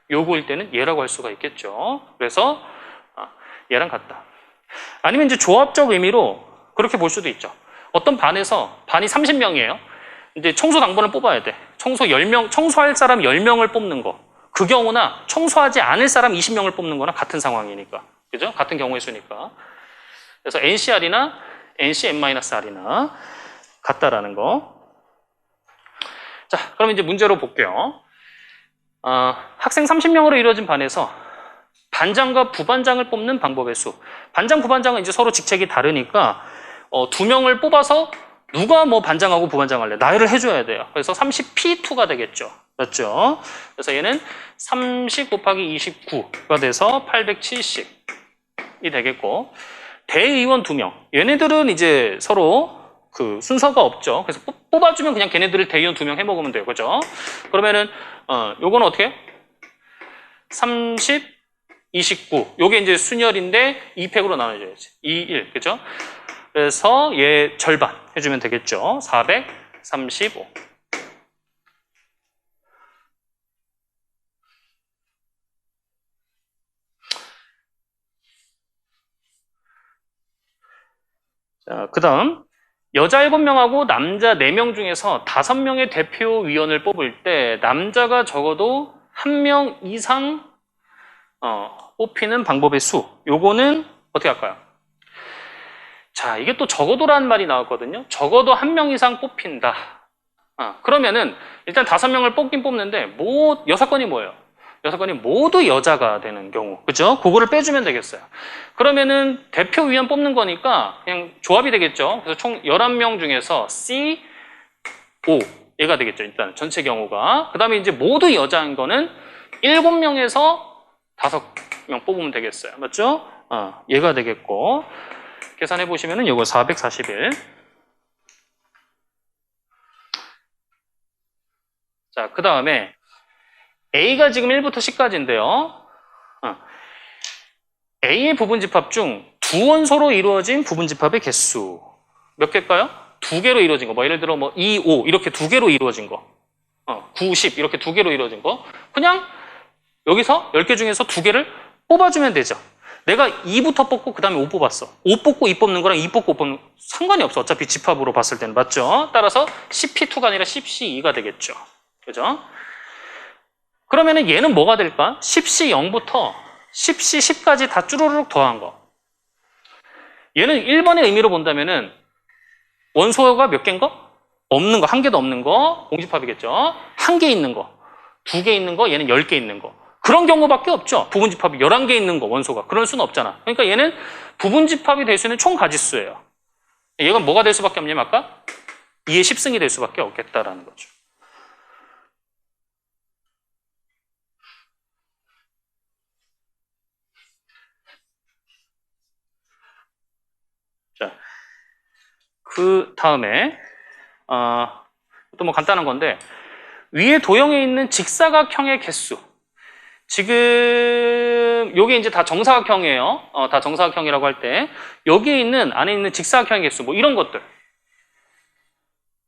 S1: 요거일 때는 얘라고 할 수가 있겠죠. 그래서 얘랑 같다. 아니면 이제 조합적 의미로 그렇게 볼 수도 있죠. 어떤 반에서 반이 30명이에요. 이제 청소 당번을 뽑아야 돼. 청소할 사람 10명을 뽑는 거. 그 경우나 청소하지 않을 사람 20명을 뽑는 거나 같은 상황이니까. 그죠? 같은 경우의 수니까. 그래서 NCR이나 NC N-R이나 같다라는 거. 자, 그럼 이제 문제로 볼게요. 학생 30명으로 이루어진 반에서 반장과 부반장을 뽑는 방법의 수. 반장, 부반장은 이제 서로 직책이 다르니까 2명을 뽑아서 누가 뭐 반장하고 부반장 할래? 나열을 해줘야 돼요. 그래서 30P2가 되겠죠. 맞죠? 그래서 얘는 30 곱하기 29가 돼서 870이 되겠고 대의원 2명. 얘네들은 이제 서로 그 순서가 없죠. 그래서 뽑아주면 그냥 걔네들을 대의원 2명 해먹으면 돼요. 그죠? 그러면은, 요거는 어떻게 해요? 30, 29. 요게 이제 순열인데 2팩으로 나눠줘야지. 2, 1. 그죠? 그래서 얘 절반 해주면 되겠죠. 435. 자, 그 다음 여자 7명하고 남자 4명 중에서 5명의 대표위원을 뽑을 때 남자가 적어도 1명 이상 뽑히는 방법의 수. 요거는 어떻게 할까요? 자, 이게 또 적어도라는 말이 나왔거든요. 적어도 1명 이상 뽑힌다. 그러면은 일단 5명을 뽑긴 뽑는데 6건이 뭐예요? 6건이 모두 여자가 되는 경우, 그죠? 그거를 빼주면 되겠어요. 그러면은 대표위원 뽑는 거니까 그냥 조합이 되겠죠. 그래서 총 11명 중에서 C, O 얘가 되겠죠. 일단 전체 경우가. 그 다음에 이제 모두 여자인 거는 7명에서 5명 뽑으면 되겠어요. 맞죠? 얘가 되겠고, 계산해 보시면은 이거 441. 자, 그 다음에 A가 지금 1부터 10까지인데요. A의 부분집합 중 두 원소로 이루어진 부분집합의 개수 몇 개일까요? 2개로 이루어진 거. 뭐 예를 들어 뭐 2, 5 이렇게 2개로 이루어진 거. 9, 10 이렇게 2개로 이루어진 거. 그냥 여기서 10개 중에서 2개를 뽑아주면 되죠. 내가 2부터 뽑고 그 다음에 5 뽑았어. 5 뽑고 2 뽑는 거랑 2 뽑고 5 뽑는 거 상관이 없어. 어차피 집합으로 봤을 때는. 맞죠? 따라서 10P2가 아니라 10C2가 되겠죠. 그죠? 그러면은 얘는 뭐가 될까? 10C0부터 10C10까지 다 쭈루룩 더한 거. 얘는 1번의 의미로 본다면은 원소가 몇 개인 거? 없는 거, 한 개도 없는 거, 공집합이겠죠. 한 개 있는 거, 2개 있는 거, 얘는 10개 있는 거. 그런 경우밖에 없죠. 부분집합이 11개 있는 거, 원소가. 그럴 수는 없잖아. 그러니까 얘는 부분집합이 될 수 있는 총 가지수예요. 얘가 뭐가 될 수밖에 없냐면 아까 2의 10승이 될 수밖에 없겠다라는 거죠. 자, 그 다음에 또 뭐 간단한 건데, 위에 도형에 있는 직사각형의 개수. 지금 요게 이제 다 정사각형이에요. 다 정사각형이라고 할 때 여기에 있는 안에 있는 직사각형의 개수 뭐 이런 것들.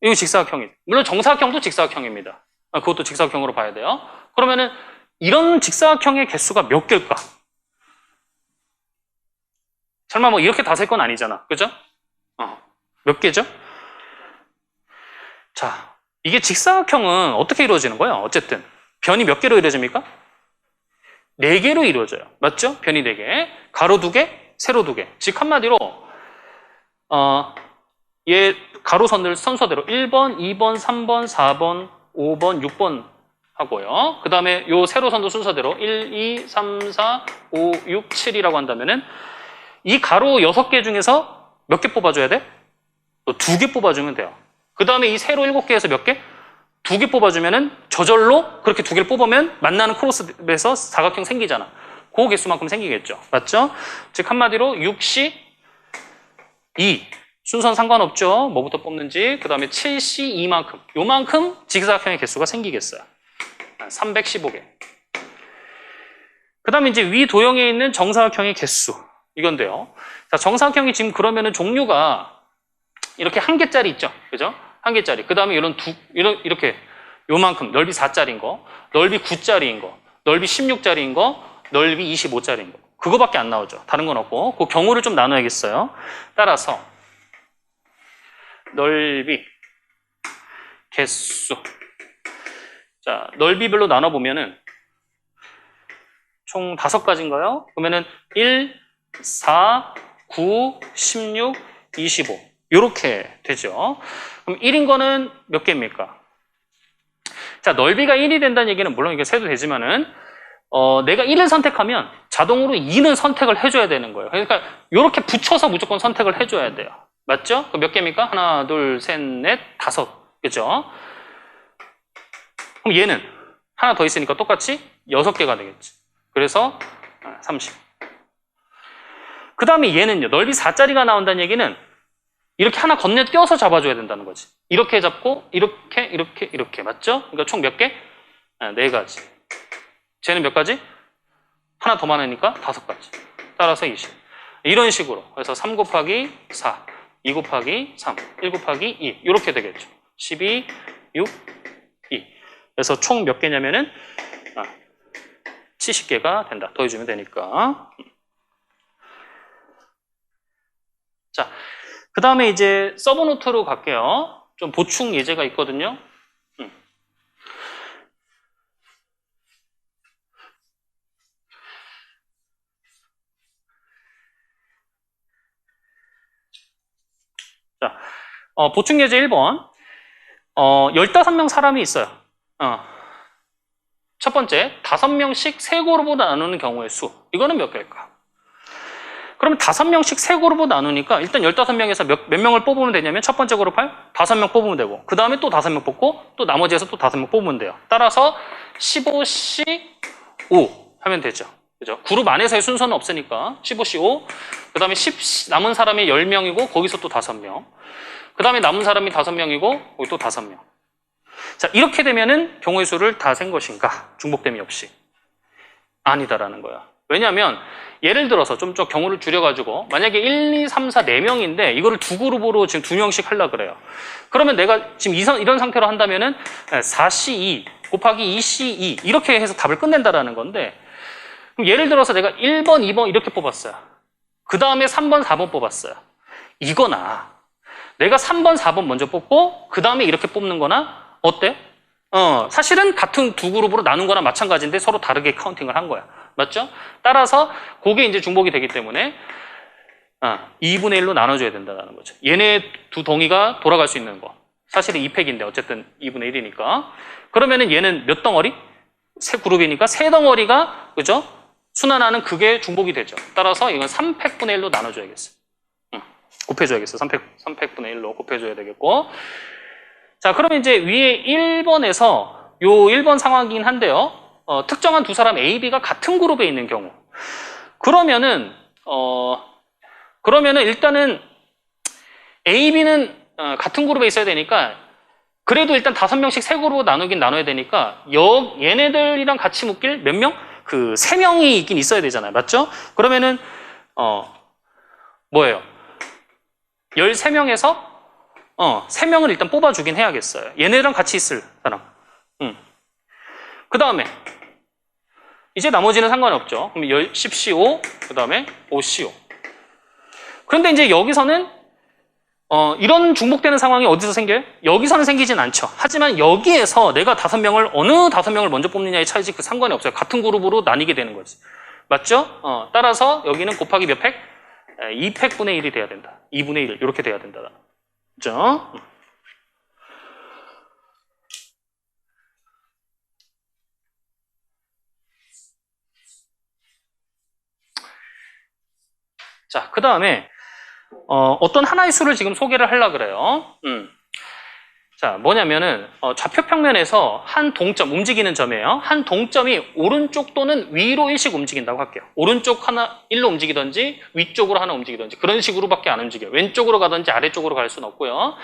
S1: 이거 직사각형이. 물론 정사각형도 직사각형입니다. 그것도 직사각형으로 봐야 돼요. 그러면은 이런 직사각형의 개수가 몇 개일까? 설마 뭐 이렇게 다 셀 건 아니잖아. 그죠? 몇 개죠? 자, 이게 직사각형은 어떻게 이루어지는 거예요? 어쨌든 변이 몇 개로 이루어집니까? 4개로 이루어져요. 맞죠? 변이 4개. 가로 2개, 세로 2개. 즉 한마디로 얘 가로선들 순서대로 1번, 2번, 3번, 4번, 5번, 6번 하고요. 그 다음에 요 세로선도 순서대로 1, 2, 3, 4, 5, 6, 7이라고 한다면은 이 가로 6개 중에서 몇 개 뽑아줘야 돼? 또 2개 뽑아주면 돼요. 그 다음에 이 세로 7개에서 몇 개? 2개 뽑아주면은 저절로 그렇게 2개를 뽑으면 만나는 크로스에서 사각형 생기잖아. 그 개수만큼 생기겠죠. 맞죠? 즉 한마디로 6C 2 순서는 상관없죠. 뭐부터 뽑는지. 그 다음에 7C 2만큼 요만큼 직사각형의 개수가 생기겠어요. 315개. 그 다음에 이제 위 도형에 있는 정사각형의 개수 이건데요. 자, 정사각형이 지금 그러면은 종류가 이렇게 1개짜리 있죠. 그죠? 1개짜리. 그 다음에 이렇게 요만큼 넓이 4짜리인 거, 넓이 9짜리인 거, 넓이 16짜리인 거, 넓이 25짜리인 거. 그거밖에 안 나오죠. 다른 건 없고. 그 경우를 좀 나눠야겠어요. 따라서 넓이, 개수. 자, 넓이별로 나눠보면은 총 5가지인가요? 그러면은 1, 4, 9, 16, 25. 요렇게 되죠. 그럼 1인 거는 몇 개입니까? 자, 넓이가 1이 된다는 얘기는 물론 이게 세도 되지만은 내가 1을 선택하면 자동으로 2는 선택을 해줘야 되는 거예요. 그러니까 이렇게 붙여서 무조건 선택을 해줘야 돼요. 맞죠? 그럼 몇 개입니까? 하나, 둘, 셋, 넷, 5. 그죠? 그럼 얘는 하나 더 있으니까 똑같이 6개가 되겠지. 그래서 30. 그 다음에 얘는요. 넓이 4짜리가 나온다는 얘기는 이렇게 하나 건네띄어서 잡아줘야 된다는 거지. 이렇게 잡고 이렇게 이렇게 이렇게. 맞죠? 그러니까 총 몇 개? 4가지. 쟤는 몇 가지? 하나 더 많으니까 5가지. 따라서 20. 이런 식으로. 그래서 3 곱하기 4, 2 곱하기 3, 1 곱하기 2 이렇게 되겠죠. 12, 6, 2. 그래서 총 몇 개냐면은 70개가 된다. 더해주면 되니까. 자, 그 다음에 이제 서브노트로 갈게요. 좀 보충 예제가 있거든요. 자, 보충 예제 1번. 15명 사람이 있어요. 첫 번째, 5명씩 세 그룹으로 나누는 경우의 수. 이거는 몇 개일까? 그러면 5명씩 세 그룹으로 나누니까 일단 15명에서 몇 명을 뽑으면 되냐면 첫 번째 그룹 할 5명 뽑으면 되고 그 다음에 또 5명 뽑고 또 나머지에서 또 5명 뽑으면 돼요. 따라서 15C 5 하면 되죠. 그죠? 그룹 안에서의 순서는 없으니까 15C 5 그 다음에 남은 사람이 10명이고 거기서 또 5명 그 다음에 남은 사람이 5명이고 거기 또 5명. 자, 이렇게 되면은 경우의 수를 다 센 것인가? 중복됨이 없이. 아니다라는 거야. 왜냐하면 예를 들어서 좀 경우를 줄여가지고 만약에 1, 2, 3, 4, 4명인데 이거를 두 그룹으로 지금 2명씩 하려고 그래요. 그러면 내가 지금 이런 상태로 한다면은 4C2 곱하기 2C2 이렇게 해서 답을 끝낸다라는 건데 그럼 예를 들어서 내가 1번, 2번 이렇게 뽑았어요. 그 다음에 3번, 4번 뽑았어요. 이거나 내가 3번, 4번 먼저 뽑고 그 다음에 이렇게 뽑는 거나 어때? 사실은 같은 두 그룹으로 나눈 거나 마찬가지인데 서로 다르게 카운팅을 한 거야. 맞죠? 따라서 그게 이제 중복이 되기 때문에 2분의 1로 나눠줘야 된다는 거죠. 얘네 두 덩이가 돌아갈 수 있는 거. 사실은 2팩인데 어쨌든 2분의 1이니까. 그러면은 얘는 몇 덩어리? 세 그룹이니까 세 덩어리가 그죠? 순환하는 그게 중복이 되죠. 따라서 이건 3팩분의 1로 나눠줘야겠어. 곱해줘야겠어. 3팩분의 1로 곱해줘야 되겠고. 자, 그러면 이제 위에 1번에서 요 1번 상황이긴 한데요. 특정한 두 사람 A, B가 같은 그룹에 있는 경우. 그러면은 일단은 A, B는 같은 그룹에 있어야 되니까 그래도 일단 5명씩 세 그룹으로 나누긴 나눠야 되니까 얘네들이랑 같이 묶일 몇 명? 그 3명이 있긴 있어야 되잖아요. 맞죠? 그러면은 뭐예요? 13명에서 3명을 일단 뽑아주긴 해야겠어요. 얘네랑 같이 있을 사람. 그 다음에 이제 나머지는 상관이 없죠. 그럼 10CO, 그 다음에 5CO. 그런데 이제 여기서는 이런 중복되는 상황이 어디서 생겨요? 여기서는 생기진 않죠. 하지만 여기에서 내가 어느 5명을 먼저 뽑느냐의 차이지 그 상관이 없어요. 같은 그룹으로 나뉘게 되는 거지. 맞죠? 따라서 여기는 곱하기 몇 팩? 2팩분의 1이 돼야 된다. 2분의 1 이렇게 돼야 된다. 그죠? 자, 그 다음에 어떤 하나의 수를 지금 소개를 하려고 그래요. 자, 뭐냐면은 좌표평면에서 한 동점, 움직이는 점이에요. 한 동점이 오른쪽 또는 위로 일씩 움직인다고 할게요. 오른쪽 하나 1로 움직이든지 위쪽으로 하나 움직이든지 그런 식으로밖에 안 움직여요. 왼쪽으로 가든지 아래쪽으로 갈 수는 없고요.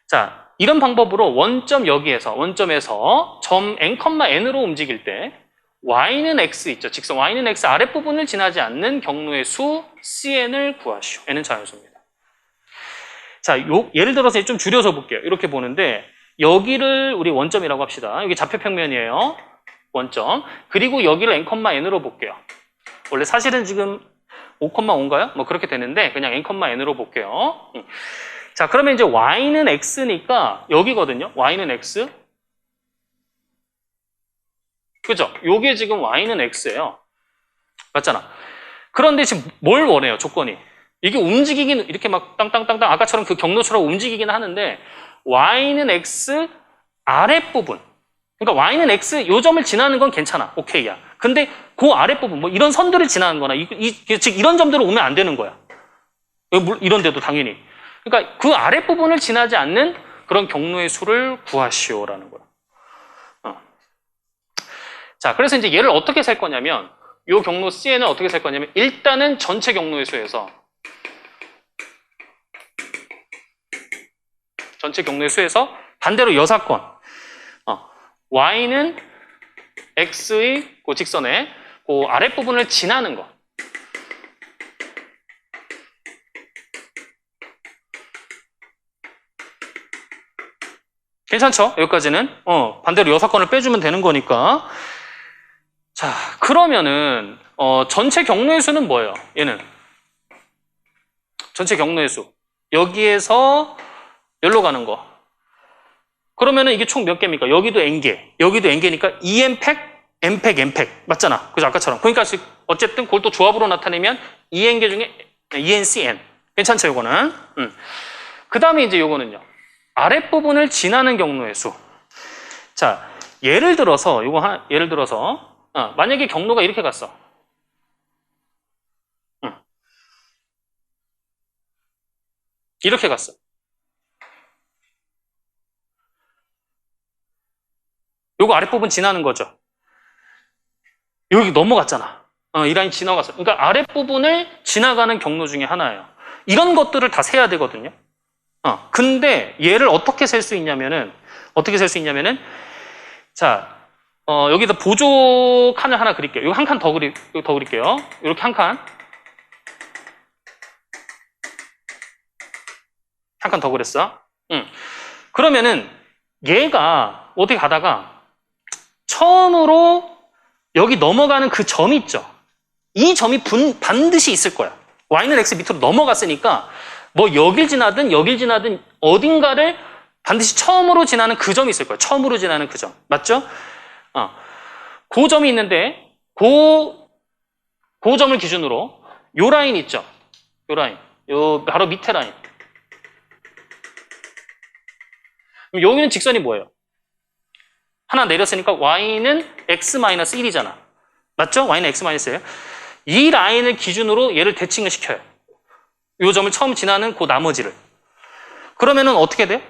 S1: 자, 이런 방법으로 원점에서 점 n,n으로 움직일 때 y는 x 있죠. 직선 y는 x 아랫부분을 지나지 않는 경로의 수 cn을 구하시오. n은 자연수입니다. 자, 예를 들어서 좀 줄여서 볼게요. 이렇게 보는데 여기를 우리 원점이라고 합시다. 여기 좌표평면이에요. 원점. 그리고 여기를 n,n으로 볼게요. 원래 사실은 지금 5,5인가요? 뭐 그렇게 되는데 그냥 n,n으로 볼게요. 자, 그러면 이제 y는 x니까 여기거든요. y는 x. 그죠? 요게 지금 y는 x예요. 맞잖아. 그런데 지금 뭘 원해요? 조건이. 이게 움직이긴 이렇게 막 땅땅땅땅 아까처럼 그 경로처럼 움직이긴 하는데 y는 x 아랫부분. 그러니까 y는 x 요 점을 지나는 건 괜찮아. 오케이야. 근데 그 아랫부분 뭐 이런 선들을 지나는 거나 즉 이런 점들을 오면 안 되는 거야. 이런 데도 당연히. 그러니까 그 아랫부분을 지나지 않는 그런 경로의 수를 구하시오라는 거야. 자, 그래서 이제 얘를 어떻게 셀 거냐면 이 경로 Cn을 어떻게 셀 거냐면 일단은 전체 경로의 수에서 반대로 여사건 y는 x의 그 직선의 그 아랫부분을 지나는 거. 괜찮죠? 여기까지는 반대로 여사건을 빼주면 되는 거니까. 자, 그러면은 전체 경로의 수는 뭐예요? 얘는 전체 경로의 수 여기에서 여기로 가는 거. 그러면은 이게 총 몇 개입니까? 여기도 n개, 여기도 n개니까 2n팩, n팩, n팩 맞잖아. 그죠? 아까처럼. 그러니까 어쨌든 그걸 또 조합으로 나타내면 2n개 중에 2ncn 괜찮죠? 요거는. 그 다음에 이제 요거는요. 아랫부분을 지나는 경로의 수. 자, 예를 들어서 만약에 경로가 이렇게 갔어. 이렇게 갔어. 요거 아랫부분 지나는 거죠. 여기 넘어갔잖아. 이 라인 지나갔어. 그러니까 아랫부분을 지나가는 경로 중에 하나예요. 이런 것들을 다 세야 되거든요. 근데 얘를 어떻게 셀 수 있냐면은, 자, 여기다 보조 칸을 하나 그릴게요. 이거 한 칸 더 그릴게요. 이렇게 한 칸. 한 칸 더 그렸어. 그러면은 얘가 어떻게 가다가 처음으로 여기 넘어가는 그 점이 있죠. 이 점이 반드시 있을 거야. y는 x 밑으로 넘어갔으니까 뭐 여길 지나든 어딘가를 반드시 처음으로 지나는 그 점이 있을 거야. 처음으로 지나는 그 점. 맞죠? 그 점이 있는데 그 점을 기준으로 요 라인 있죠. 요 라인. 요 바로 밑에 라인. 그럼 여기는 직선이 뭐예요? 하나 내렸으니까 y는 x-1이잖아. 맞죠? y는 x-1이에요. 이 라인을 기준으로 얘를 대칭을 시켜요. 이 점을 처음 지나는 그 나머지를. 그러면은 어떻게 돼요?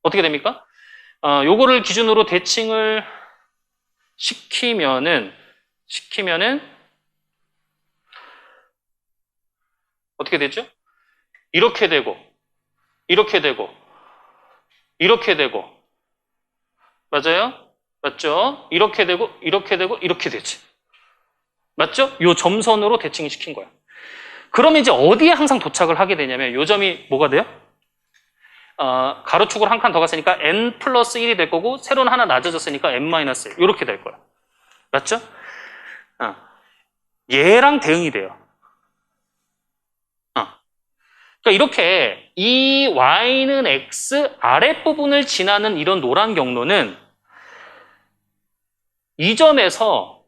S1: 어떻게 됩니까? 요거를 기준으로 대칭을 시키면은 어떻게 되죠? 이렇게 되고 맞아요? 맞죠? 이렇게 되고 이렇게 되지. 맞죠? 요 점선으로 대칭을 시킨 거야. 그러면 이제 어디에 항상 도착을 하게 되냐면 요 점이 뭐가 돼요? 가로축으로 한 칸 더 갔으니까 n 플러스 1이 될 거고 세로는 하나 낮아졌으니까 n 마이너스 1 이렇게 될 거야. 맞죠? 얘랑 대응이 돼요. 그러니까 이렇게 이 y는 x 아랫부분을 지나는 이런 노란 경로는 이 점에서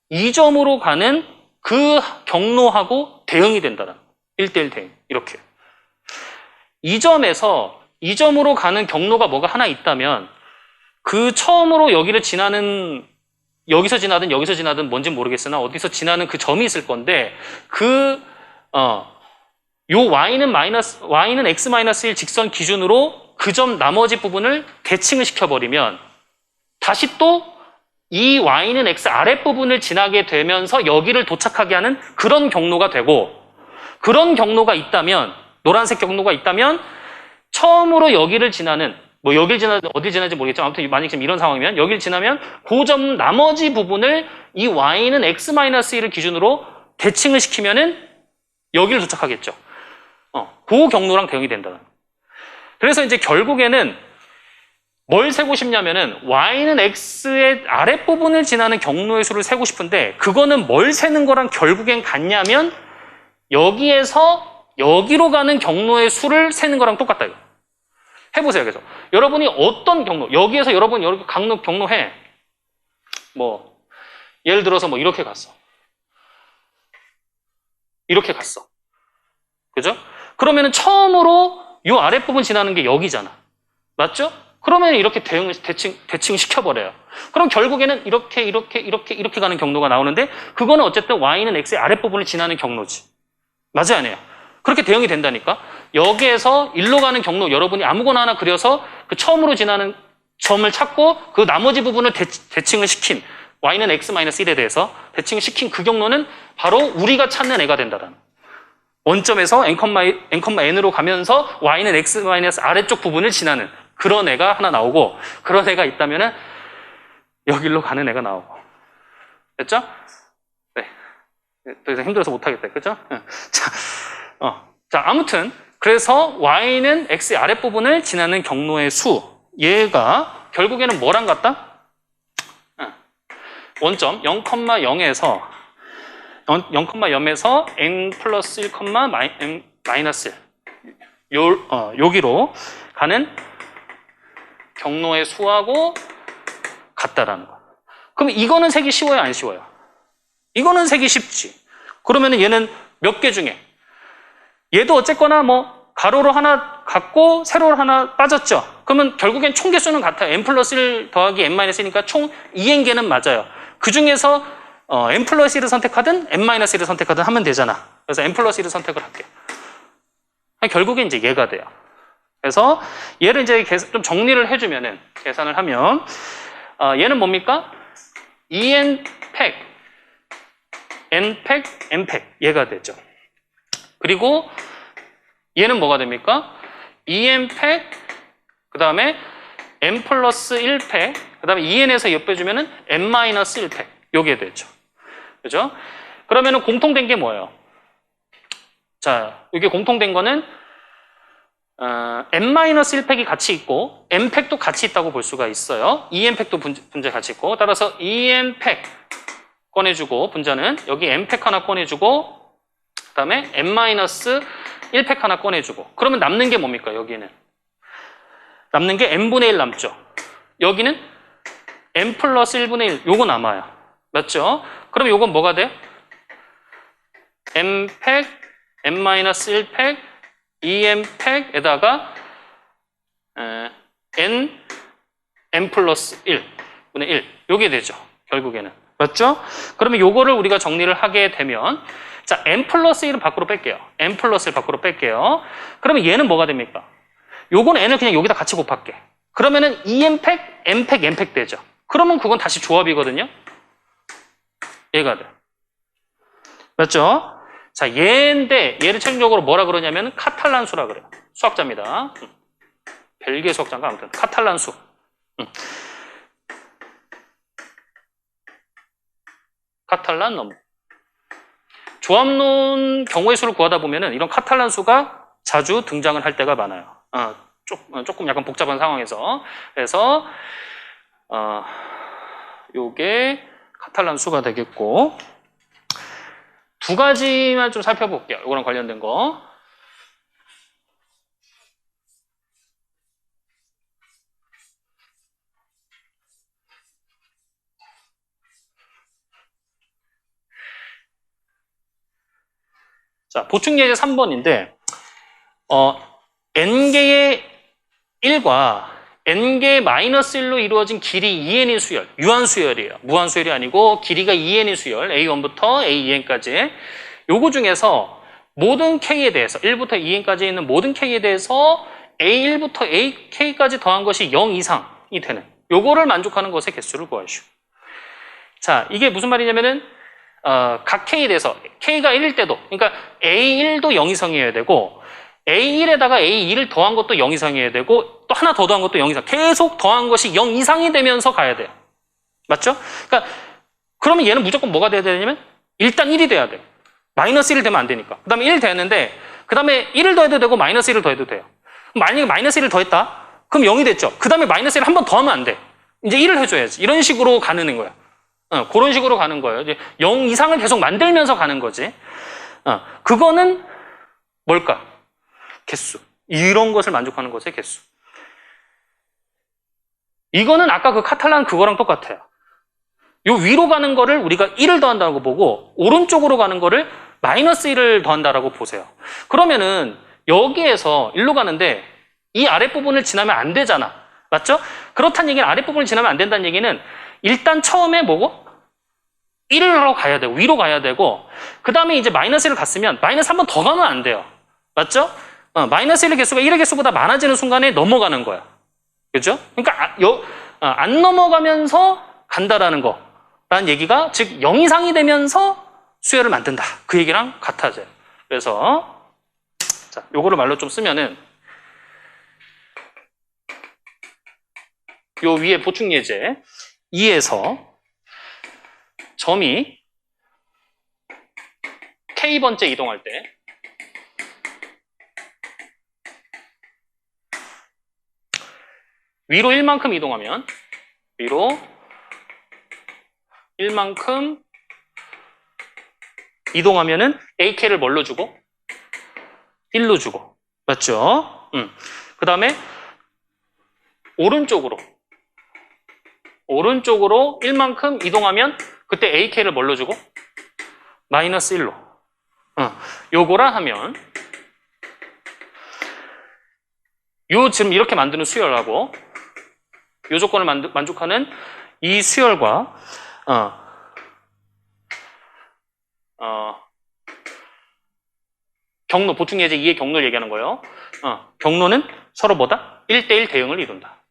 S1: 이 점으로 가는 그 경로하고 대응이 된다는 1대1 대응. 이렇게. 이 점에서 이 점으로 가는 경로가 뭐가 하나 있다면 그 처음으로 여기를 지나는 여기서 지나든 뭔지 모르겠으나 어디서 지나는 그 점이 있을 건데 요 y는 x-1 직선 기준으로 그 점 나머지 부분을 대칭을 시켜버리면 다시 또 이 y는 x 아랫부분을 지나게 되면서 여기를 도착하게 하는 그런 경로가 되고 그런 경로가 있다면 노란색 경로가 있다면 처음으로 여기를 지나는 어디 지나는지 모르겠지만 아무튼 만약 지금 이런 상황이면 여기를 지나면 그 점 나머지 부분을 이 y는 x-1을 기준으로 대칭을 시키면은 여기를 도착하겠죠. 그 경로랑 대응이 된다. 그래서 이제 결국에는 뭘 세고 싶냐면은 y는 x의 아랫부분을 지나는 경로의 수를 세고 싶은데 그거는 뭘 세는 거랑 결국엔 같냐면 여기에서 여기로 가는 경로의 수를 세는 거랑 똑같다 이거. 해보세요. 그래서 여러분이 어떤 경로 여기에서 여러분 여기 경로해 뭐 예를 들어서 뭐 이렇게 갔어. 그죠? 그러면은 처음으로 이 아랫부분 지나는 게 여기잖아. 맞죠? 그러면 이렇게 대칭 시켜버려요. 그럼 결국에는 이렇게 가는 경로가 나오는데 그거는 어쨌든 y는 x의 아랫부분을 지나는 경로지. 맞아요, 아니에요? 그렇게 대응이 된다니까. 여기에서 일로 가는 경로 여러분이 아무거나 하나 그려서 그 처음으로 지나는 점을 찾고 그 나머지 부분을 대칭을 시킨 y는 x-1에 대해서 대칭을 시킨 그 경로는 바로 우리가 찾는 애가 된다라는. 원점에서 n으로 가면서 y는 x- 아래쪽 부분을 지나는 그런 애가 하나 나오고 그런 애가 있다면은 여기로 가는 애가 나오고. 됐죠? 네. 더 이상 힘들어서 못하겠다. 그죠? 자, 아무튼 그래서 y는 x의 아랫부분을 지나는 경로의 수 얘가 결국에는 뭐랑 같다? 원점 0,0에서 n 플러스 1, 마이너스 1 여기로 가는 경로의 수하고 같다라는 거. 그럼 이거는 세기 쉬워요, 안 쉬워요? 이거는 세기 쉽지. 그러면 얘는 몇 개 중에 얘도 어쨌거나 뭐 가로로 하나 갖고 세로로 하나 빠졌죠. 그러면 결국엔 총 개수는 같아요. n 플러스 1 더하기 n 마이너스 1이니까 총 2n개는 맞아요. 그 중에서 n 플러스 1을 선택하든 n 마이너스 1을 선택하든 하면 되잖아. 그래서 n 플러스 1을 선택을 할게요. 결국엔 이제 얘가 돼요. 그래서 얘를 이제 좀 정리를 해주면은 계산을 하면 얘는 뭡니까? 2n 팩 n 팩 n 팩 얘가 되죠. 그리고 얘는 뭐가 됩니까? 2n 팩 그 다음에 n 플러스 1팩 그 다음에 2n에서 옆 빼주면은 n 마이너스 1팩 요게 되죠. 그죠? 그러면은 공통된 게 뭐예요? 자, 이게 공통된 거는 n-1팩이 같이 있고 n팩도 같이 있다고 볼 수가 있어요. 2n팩도 분자 같이 있고 따라서 2n팩 꺼내주고 분자는 여기 n팩 하나 꺼내주고 그 다음에 n-1팩 하나 꺼내주고 그러면 남는 게 뭡니까? 여기는 남는 게 n분의 1 남죠. 여기는 n 플러스 1분의 1 요거 남아요. 맞죠? 그럼 요건 뭐가 돼요? n팩 n-1팩 2n팩에다가 n 플러스 1분의 1 요게 되죠. 결국에는. 맞죠? 그러면 요거를 우리가 정리를 하게 되면 자 n 플러스 1은 밖으로 뺄게요. n 플러스 1 밖으로 뺄게요. 그러면 얘는 뭐가 됩니까? 요거는 n을 그냥 여기다 같이 곱할게. 그러면은 2n팩, n팩, n팩 되죠. 그러면 그건 다시 조합이거든요. 얘가 돼. 맞죠? 자, 얘인데 얘를 최종적으로 뭐라 그러냐면 카탈란수라 그래요. 수학자입니다. 벨기에 수학자인가 아무튼 카탈란수. 카탈란 넘. 조합론 경우의 수를 구하다 보면은 이런 카탈란수가 자주 등장을 할 때가 많아요. 조금 약간 복잡한 상황에서. 그래서 요게 카탈란수가 되겠고 두 가지만 좀 살펴볼게요. 이거랑 관련된 거. 자, 보충예제 3번인데 n개의 1과 n개의 마이너스 1로 이루어진 길이 2n의 수열, 유한수열이에요. 무한수열이 아니고 길이가 2n의 수열, a1부터 a2n까지 요거 중에서 모든 k에 대해서 1부터 2n까지 있는 모든 k에 대해서 a1부터 ak까지 더한 것이 0 이상이 되는 요거를 만족하는 것의 개수를 구하시오. 자, 이게 무슨 말이냐면은 각 k에 대해서 k가 1일 때도 그러니까 a1도 0 이상이어야 되고 A1에다가 A2를 더한 것도 0 이상이어야 되고 또 하나 더 더한 것도 0 이상 계속 더한 것이 0 이상이 되면서 가야 돼요. 맞죠? 그러니까 그러면 얘는 무조건 뭐가 돼야 되냐면 일단 1이 돼야 돼요. 마이너스 1 되면 안 되니까. 그 다음에 1 되는데 그 다음에 1을 더해도 되고 마이너스 1을 더해도 돼요. 만약에 마이너스 1을 더했다? 그럼 0이 됐죠. 그 다음에 마이너스 1을 한 번 더 하면 안 돼. 이제 1을 해줘야지. 이런 식으로 가는 거야. 그런 식으로 가는 거예요. 이제 0 이상을 계속 만들면서 가는 거지. 그거는 뭘까? 개수. 이런 것을 만족하는 것의 개수. 이거는 아까 그 카탈란 그거랑 똑같아요. 요 위로 가는 거를 우리가 1을 더한다고 보고 오른쪽으로 가는 거를 마이너스 1을 더한다라고 보세요. 그러면은 여기에서 1로 가는데 이 아랫부분을 지나면 안 되잖아. 맞죠? 그렇다는 얘기는 아랫부분을 지나면 안 된다는 얘기는 일단 처음에 뭐고? 1로 가야 되고 위로 가야 되고 그 다음에 이제 마이너스 1을 갔으면 마이너스 한 번 더 가면 안 돼요. 맞죠? 마이너스 1의 개수가 1의 개수보다 많아지는 순간에 넘어가는 거야. 그죠? 그러니까 안 넘어가면서 간다라는 거라는 얘기가 즉 0 이상이 되면서 수열을 만든다. 그 얘기랑 같아져요. 그래서 자, 요거를 말로 좀 쓰면은 요 위에 보충 예제 2에서 점이 K번째 이동할 때 위로 1만큼 이동하면 위로 1만큼 이동하면은 AK를 뭘로 주고? 1로 주고. 맞죠? 그 다음에 오른쪽으로 1만큼 이동하면 그때 AK를 뭘로 주고? 마이너스 1로. 요거라 하면 요 지금 이렇게 만드는 수열하고 요 조건을 만족하는 이 수열과 경로, 보충 예제 2의 경로를 얘기하는 거예요. 경로는 서로 뭐다? 1대1 대응을 이룬다.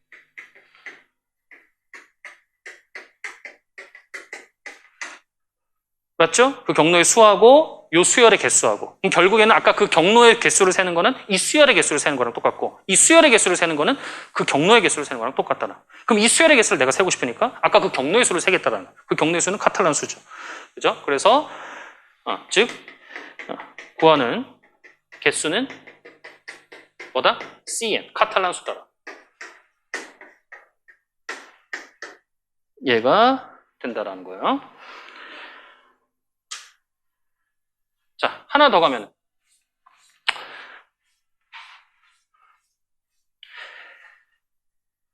S1: 맞죠? 그 경로의 수하고 요 수열의 개수하고. 그럼 결국에는 아까 그 경로의 개수를 세는 거는 이 수열의 개수를 세는 거랑 똑같고, 이 수열의 개수를 세는 거는 그 경로의 개수를 세는 거랑 똑같다는. 그럼 이 수열의 개수를 내가 세고 싶으니까 아까 그 경로의 수를 세겠다라는. 그 경로의 수는 카탈란 수죠. 그죠? 그래서 즉 구하는 개수는 뭐다? CN, 카탈란 수다라. 얘가 된다라는 거예요. 자, 하나 더 가면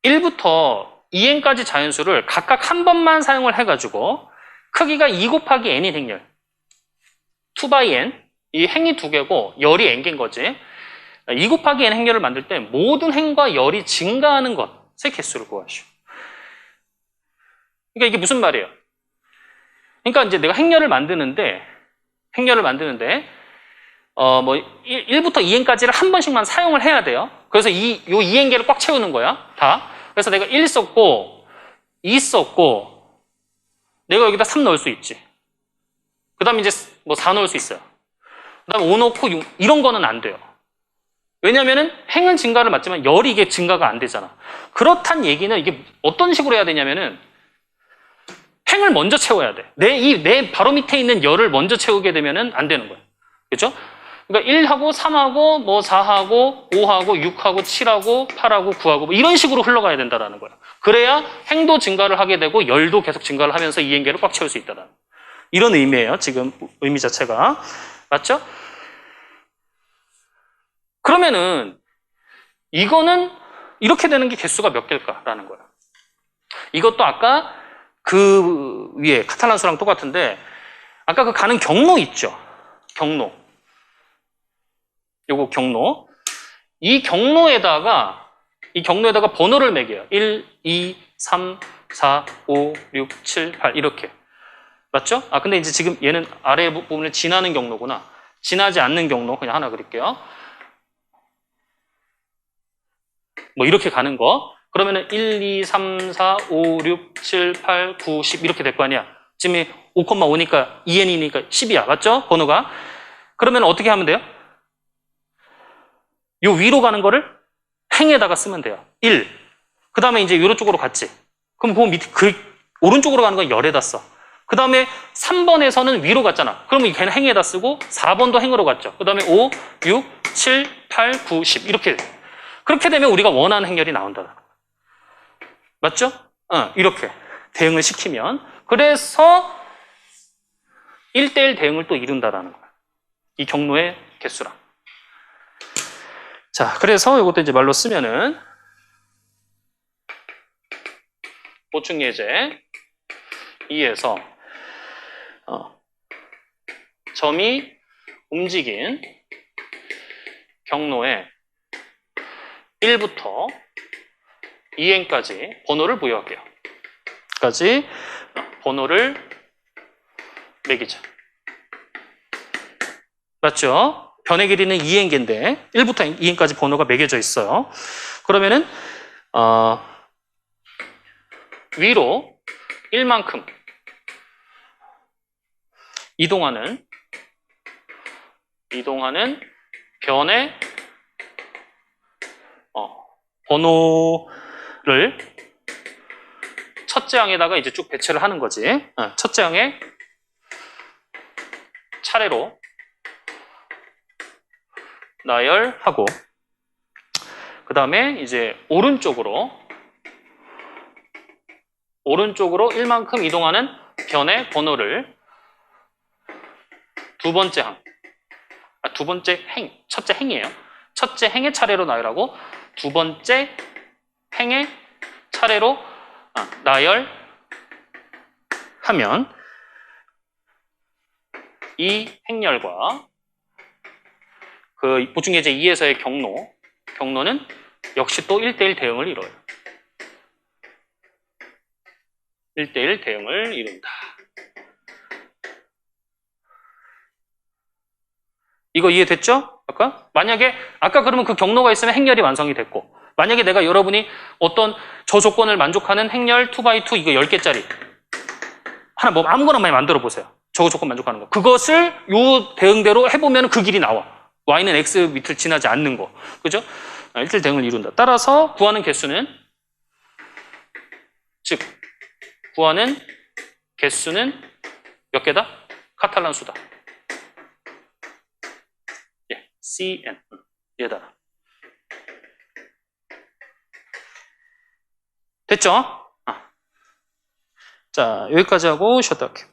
S1: 1부터 2n까지 자연수를 각각 한 번만 사용을 해가지고 크기가 2 곱하기 n인 행렬 2 by n, 이 행이 두 개고 열이 n개인 거지. 2 곱하기 n 행렬을 만들 때 모든 행과 열이 증가하는 것의 개수를 구하시오. 그러니까 이게 무슨 말이에요? 그러니까 이제 내가 행렬을 만드는데 뭐 1부터 2n까지를 한 번씩만 사용을 해야 돼요. 그래서 요 2n개를 꽉 채우는 거야. 다. 그래서 내가 1 썼고 2 썼고 내가 여기다 3 넣을 수 있지. 그 다음에 이제 뭐 4 넣을 수 있어요. 그 다음에 5 넣고 6 이런 거는 안 돼요. 왜냐면은 행은 증가를 맞지만 열이 이게 증가가 안 되잖아. 그렇단 얘기는 이게 어떤 식으로 해야 되냐면은 행을 먼저 채워야 돼. 내 바로 밑에 있는 열을 먼저 채우게 되면은 안 되는 거야. 그렇죠? 그러니까 1하고 3하고 뭐 4하고 5하고 6하고 7하고 8하고 9하고 뭐 이런 식으로 흘러가야 된다는 거야. 그래야 행도 증가를 하게 되고 열도 계속 증가를 하면서 이 행계를 꽉 채울 수 있다는 이런 의미예요. 지금 의미 자체가. 맞죠? 그러면은 이거는 이렇게 되는 게 개수가 몇 개일까라는 거야. 이것도 아까 그 위에 카탈란 수랑 똑같은데 아까 그 가는 경로 있죠. 경로. 요거 경로. 이 경로에다가 번호를 매겨요. 1, 2, 3, 4, 5, 6, 7, 8 이렇게. 맞죠? 근데 이제 지금 얘는 아래 부분을 지나는 경로구나. 지나지 않는 경로 그냥 하나 그릴게요. 뭐 이렇게 가는 거. 그러면은 1, 2, 3, 4, 5, 6, 7, 8, 9, 10 이렇게 될 거 아니야. 지금 5,5니까 2n이니까 10이야. 맞죠? 번호가. 그러면 어떻게 하면 돼요? 요 위로 가는 거를 행에다가 쓰면 돼요. 1. 그 다음에 이제 요런 쪽으로 갔지. 그럼 그 밑에 오른쪽으로 가는 건 열에다 써. 그 다음에 3번에서는 위로 갔잖아. 그러면 걔는 행에다 쓰고 4번도 행으로 갔죠. 그 다음에 5, 6, 7, 8, 9, 10 이렇게. 그렇게 되면 우리가 원하는 행렬이 나온다. 맞죠? 이렇게 대응을 시키면. 그래서 1대1 대응을 또 이룬다라는 거야. 이 경로의 개수랑. 자, 그래서 이것도 이제 말로 쓰면은 보충 예제 2에서 점이 움직인 경로에 1부터 2n까지 번호를 부여할게요. 까지 번호를 매기자. 맞죠? 변의 길이는 2n개인데 1부터 2n까지 번호가 매겨져 있어요. 그러면은 위로 1만큼 이동하는 변의 번호를 첫째 항에다가 이제 쭉 배치를 하는 거지. 첫째 항에 차례로 나열하고 그 다음에 이제 오른쪽으로 1만큼 이동하는 변의 번호를 두 번째 항, 첫째 행이에요. 첫째 행의 차례로 나열하고 두 번째 행의 차례로 나열하면 이 행렬과 그 보충 예제 2에서의 경로는 역시 또 1대1 대응을 이뤄요. 1대1 대응을 이룬다. 이거 이해됐죠? 만약에 아까 그러면 그 경로가 있으면 행렬이 완성이 됐고, 만약에 내가 여러분이 어떤 저 조건을 만족하는 행렬 2x2 이거 10개짜리 하나 뭐 아무거나 많이 만들어 보세요. 저 조건 만족하는 거. 그것을 요 대응대로 해보면 그 길이 나와. y는 x 밑을 지나지 않는 거. 그죠? 1대1 대응을 이룬다. 따라서 구하는 개수는, 즉 구하는 개수는 몇 개다? 카탈란 수다. 예, CN. 얘다. 됐죠? 자, 여기까지 하고 쉬었다 할게요.